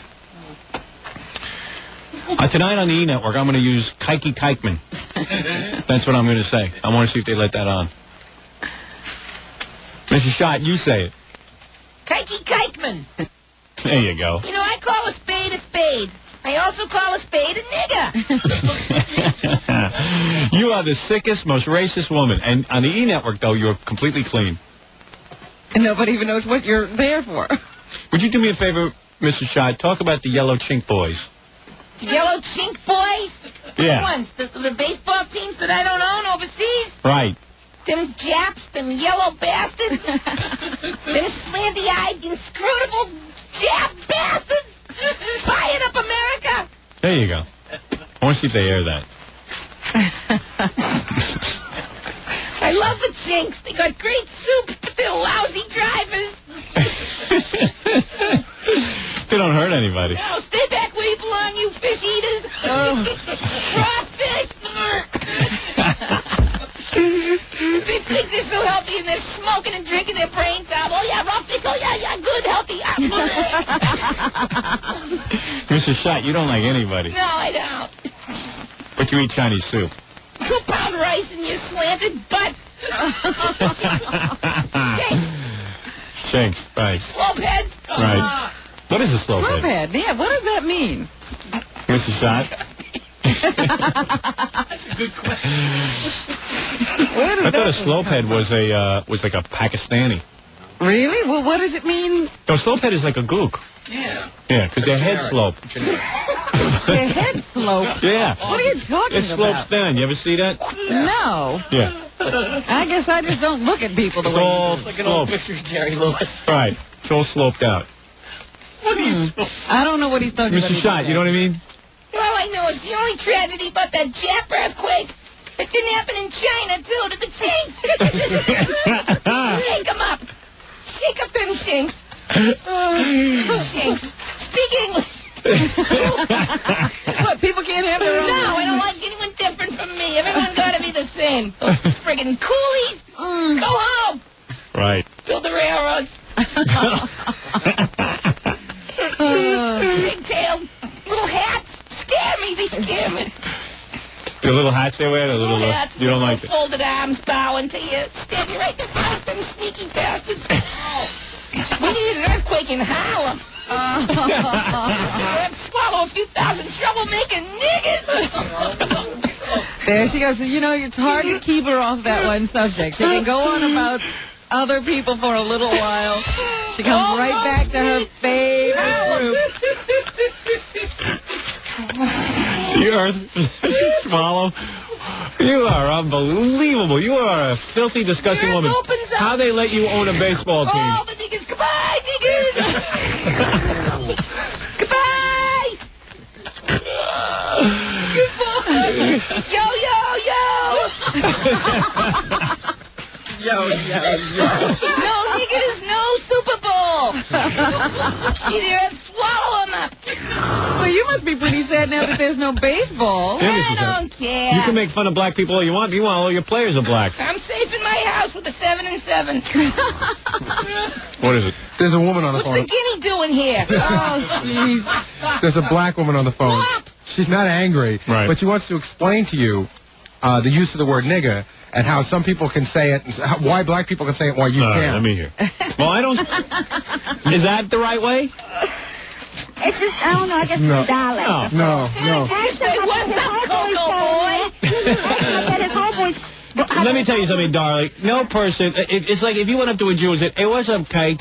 Tonight on the E Network, I'm going to use Kikey Kikeman. That's what I'm going to say. I want to see if they let that on. Mr. Shot, you say it. Kikey Kikeman. There you go. You know, I call a spade a spade. I also call a spade a nigger. You are the sickest, most racist woman. And on the E Network, though, you're completely clean. And nobody even knows what you're there for. Would you do me a favor, Mr. Shot? Talk about the Yellow Chink Boys. Yellow chink boys? Yeah. Which ones? The baseball teams that I don't own overseas? Right. Them Japs, them yellow bastards? Them slanty-eyed, inscrutable Jap bastards? Buying up America? There you go. I want to see if they air that. I love the Chinks. They got great soup, but they're lousy drivers. They don't hurt anybody. No, stay back where you belong, you fish eaters. Raw fish. They think they're so healthy and they're smoking and drinking their brains out. Oh, yeah, raw fish. Oh, yeah, good, healthy. Mr. Shot, you don't like anybody. No, I don't. But you eat Chinese soup. 2-pound rice in your slanted butt. Shanks, right. Slopeheads. Right. What is a slopehead? Slopehead, yeah, what does that mean? Mr. Shot? That's a good question. I thought a slopehead was like a Pakistani. Really? Well, what does it mean? No, slopehead is like a gook. Yeah. Yeah, because their head slope. Their head slope? Yeah. What are you talking It slopes about? down. You ever see that? No. Yeah. I guess I just don't look at people the It's way all you do. Like an old picture of Jerry Lewis. Right. It's all sloped out. What are you I don't know what he's talking about. Mr. Shot, you know what I mean? All I know is the only tragedy about that Jap earthquake, it didn't happen in China, too, to the Chinks. Shake them up. Shake up them Chinks. Chinks. Speak English. What, people can't have their own? No, I don't like anyone different from me. Everyone gotta be the same. Those friggin' coolies. Go home. Right. Build the railroads. Pigtail. Little hats. Scare me. They scare me. The little hats they wear, the little, hats, you don't like it. Folded arms bowing to you. Stab you right in the back, them sneaky bastards. We need an earthquake in Harlem. Let's swallow a few thousand troublemaking niggas. There she goes. So, you know, it's hard to keep her off that one subject. She can go on about other people for a little while. She comes right back to her favorite group. You are swallow. You are unbelievable. You are a filthy, disgusting woman. How they let you own a baseball team? All the niggas, goodbye, niggas. Goodbye. Goodbye. Yo. No niggas, no Super Bowl. Either have swallow them up. Well, you must be pretty sad now that there's no baseball. Yeah, I don't care. You can make fun of black people all you want. Meanwhile, all your players are black. I'm safe in my house with a 7 and 7. What is it? There's a woman on the What's phone. the guinea doing here? Oh, jeez. There's a black woman on the phone. She's not angry, Right. but she wants to explain to you the use of the word nigger. and how some people can say it, and why black people can say it, why you can't. Let me hear. Well, I don't... Is that the right way? It's just, I don't know, I guess No. it's a dialect. No. Let me tell you something, darling. No person... It's like if you went up to a Jew and said, hey, what's up, kike?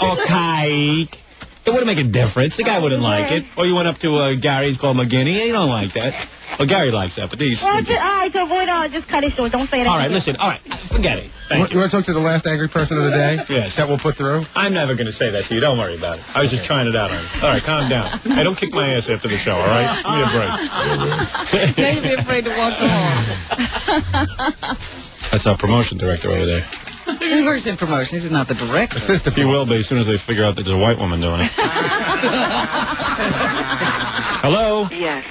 Or kike. It wouldn't make a difference. The guy wouldn't like it. Or you went up to Gary and called him a guinea. He don't like that. Well, Gary likes that, but these... Well, all right, to avoid all, just cut it short. Don't say that. All right, listen. All right, forget it. Thank You want to talk to the last angry person of the day? Yes. That we'll put through? I'm never going to say that to you. Don't worry about it. I was just trying it out on you. All right, calm down. Hey, don't kick my ass after the show, all right? Give me a break. Now you'd be afraid to walk the hall. That's our promotion director over there. He works in promotion. He's not the director. Assistant. He will be as soon as they figure out that there's a white woman doing it. Hello? Yes.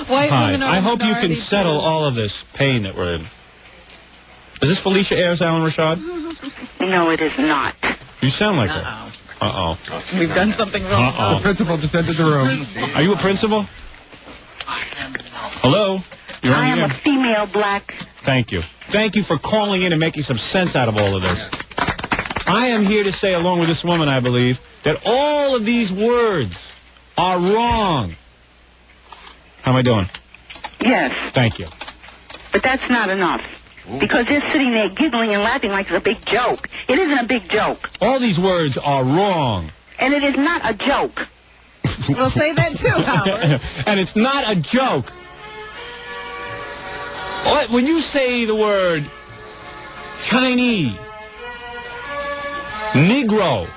White Hi. women are I hope you can minority, settle too. all of this pain that we're in. Is this Felicia Ayers, Alan Rashad? No, it is not. You sound like her. Uh-oh. We've done something wrong. The principal just entered the room. Are you a principal? Hello? You're on I the am air. a female black. Thank you. Thank you for calling in and making some sense out of all of this. I am here to say, along with this woman, I believe, that all of these words are wrong. How am I doing? Yes, Thank you. but that's not enough. Because they're sitting there giggling and laughing like it's a big joke. It isn't a big joke. All these words are wrong. And it is not a joke. We'll say that too, Howard. And it's not a joke. When you say the word Chinese, Negro,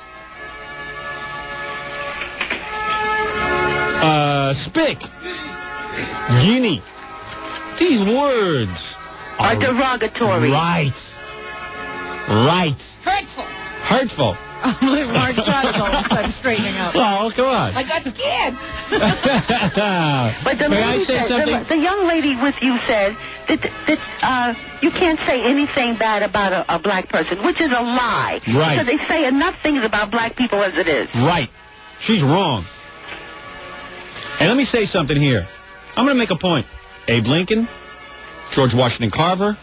spick, guinea, these words Are derogatory. Right. Hurtful. Hurtful. Mark Shot is all of a sudden straightening up. Oh, come on. I got scared. But the, May I lady say said, something? the young lady with you said that you can't say anything bad about a black person, which is a lie. Right. Because they say enough things about black people as it is. Right. She's wrong. And let me say something here. I'm going to make a point. Abe Lincoln, George Washington Carver.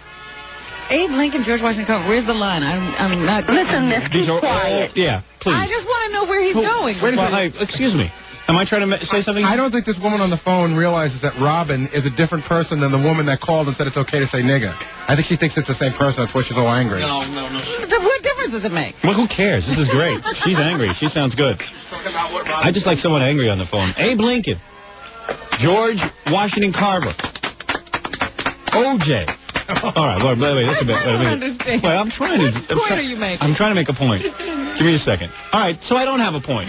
Abe Lincoln, George Washington Carver. Where's the line? I'm not. Listen, miss, These keep are quiet. all, yeah, please. I just want to know where he's going. Wait a Well, second. hey, excuse me. Am I trying to say something? I don't think this woman on the phone realizes that Robin is a different person than the woman that called and said it's okay to say nigger. I think she thinks it's the same person. That's why she's all angry. What difference does it make? Well, who cares? This is great. She's angry. She sounds good. I just like someone angry on the phone. Abe Lincoln, George Washington Carver, O.J. All right, wait, that's a bit. I don't understand. Wait, I'm trying to. What point are you making? I'm trying to make a point. Give me a second. All right, so I don't have a point.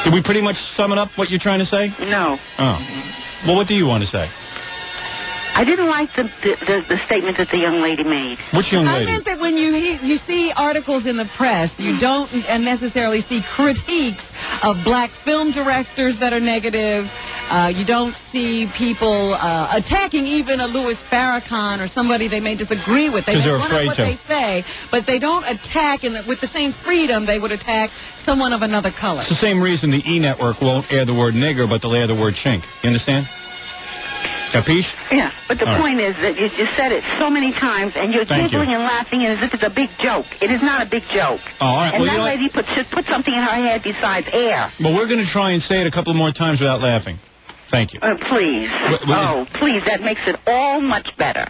Did we pretty much sum it up, what you're trying to say? No. Oh. Well, what do you want to say? I didn't like the statement that the young lady made. Which young I lady? meant that when you see articles in the press, you don't necessarily see critiques of black film directors that are negative. You don't see people attacking even a Louis Farrakhan or somebody they may disagree with. They 'Cause may they're want to afraid what to. they say, but they don't attack with the same freedom they would attack someone of another color. It's the same reason the E! Network won't air the word nigger, but they'll air the word chink. You understand? Capiche? Yeah, but the All right. point is that you said it so many times, and you're Thank you. giggling and laughing as if it's a big joke. It is not a big joke. Oh, all right. And Well, you that know lady should put something in her head besides air. Well, we're going to try and say it a couple more times without laughing. Thank you. Please. Well, Please. That makes it all much better.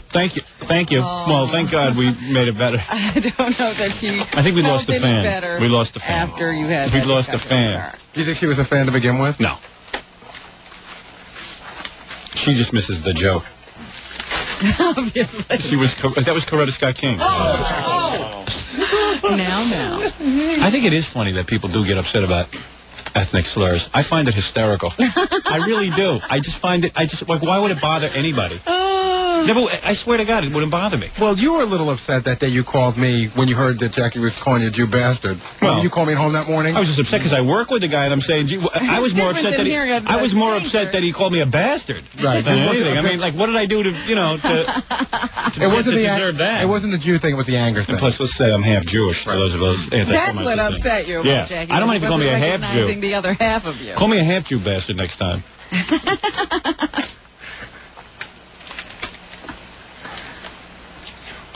Thank you. Thank you. Well, thank God we made it better. I don't know that she. I think we lost the felt any fan. better We lost the fan. after you had. We that lost the discussion with fan. her. Do you think she was a fan to begin with? No. She just misses the joke. Obviously. That was Coretta Scott King. Now. I think it is funny that people do get upset about ethnic slurs. I find it hysterical. I really do. I just find it, like, why would it bother anybody? Never, I swear to God, it wouldn't bother me. Well, you were a little upset that day you called me when you heard that Jackie was calling you a Jew bastard. Well, you called me at home that morning? I was just upset because I work with the guy and I'm saying, gee, I was more upset that he called me a bastard. Right. Than anything. I mean, like, what did I do to deserve that? It wasn't the Jew thing, it was the anger thing. And plus, let's say I'm half Jewish. For those of us. That's what upset you about Jackie. I don't mind if you call me a half Jew. The other half of you. Call me a half Jew bastard next time.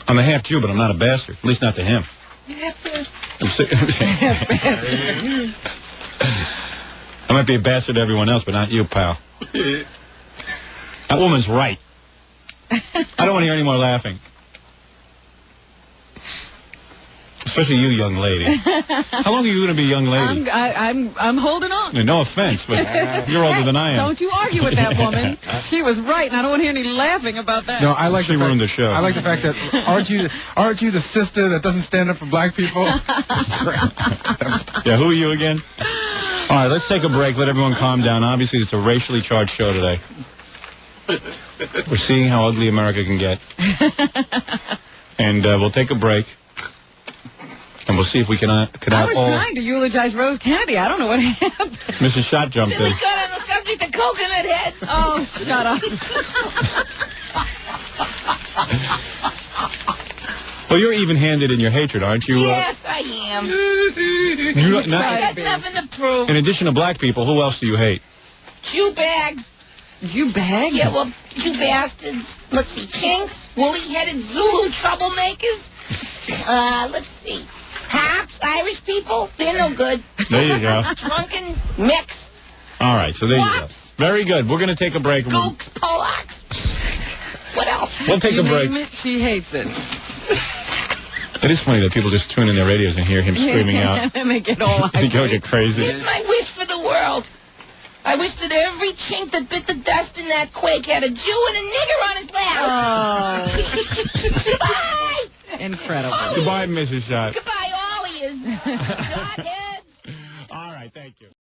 I'm a half Jew, but I'm not a bastard. At least not to him. I might be a bastard to everyone else, but not you, pal. That woman's right. I don't want to hear any more laughing. Especially you, young lady. How long are you going to be a young lady? I'm holding on. No offense, but you're older than I am. Don't you argue with that woman. She was right, and I don't want to hear any laughing about that. No, I like she ruined the show. I like the fact that aren't you the sister that doesn't stand up for black people? Yeah, who are you again? All right, let's take a break. Let everyone calm down. Obviously, it's a racially charged show today. We're seeing how ugly America can get. And we'll take a break. And we'll see if we can I was trying to eulogize Rose Kennedy. I don't know what happened. Mrs. Shot jumped in. We got on the subject of coconut heads. Oh, shut up. Well, you're even-handed in your hatred, aren't you? Yes, I am. I got nothing to prove. In addition to black people, who else do you hate? Jew bags. Jew bags? Yeah, well, Jew bastards. Let's see, kinks, woolly-headed Zulu troublemakers. Let's see. Haps, Irish people, they're no good. There you go. Drunken mix. All right, so there you go. Very good. We're going to take a break. Gooks, Polacks. What else? We'll take a break. Name it, she hates it. It is funny that people just tune in their radios and hear him screaming out. And they get all They go get crazy. Here's my wish for the world. I wish that every chink that bit the dust in that quake had a Jew and a nigger on his lap. Goodbye. Incredible. Goodbye, Mrs. Shot. Goodbye, all of yous. Dot heads. All right, thank you.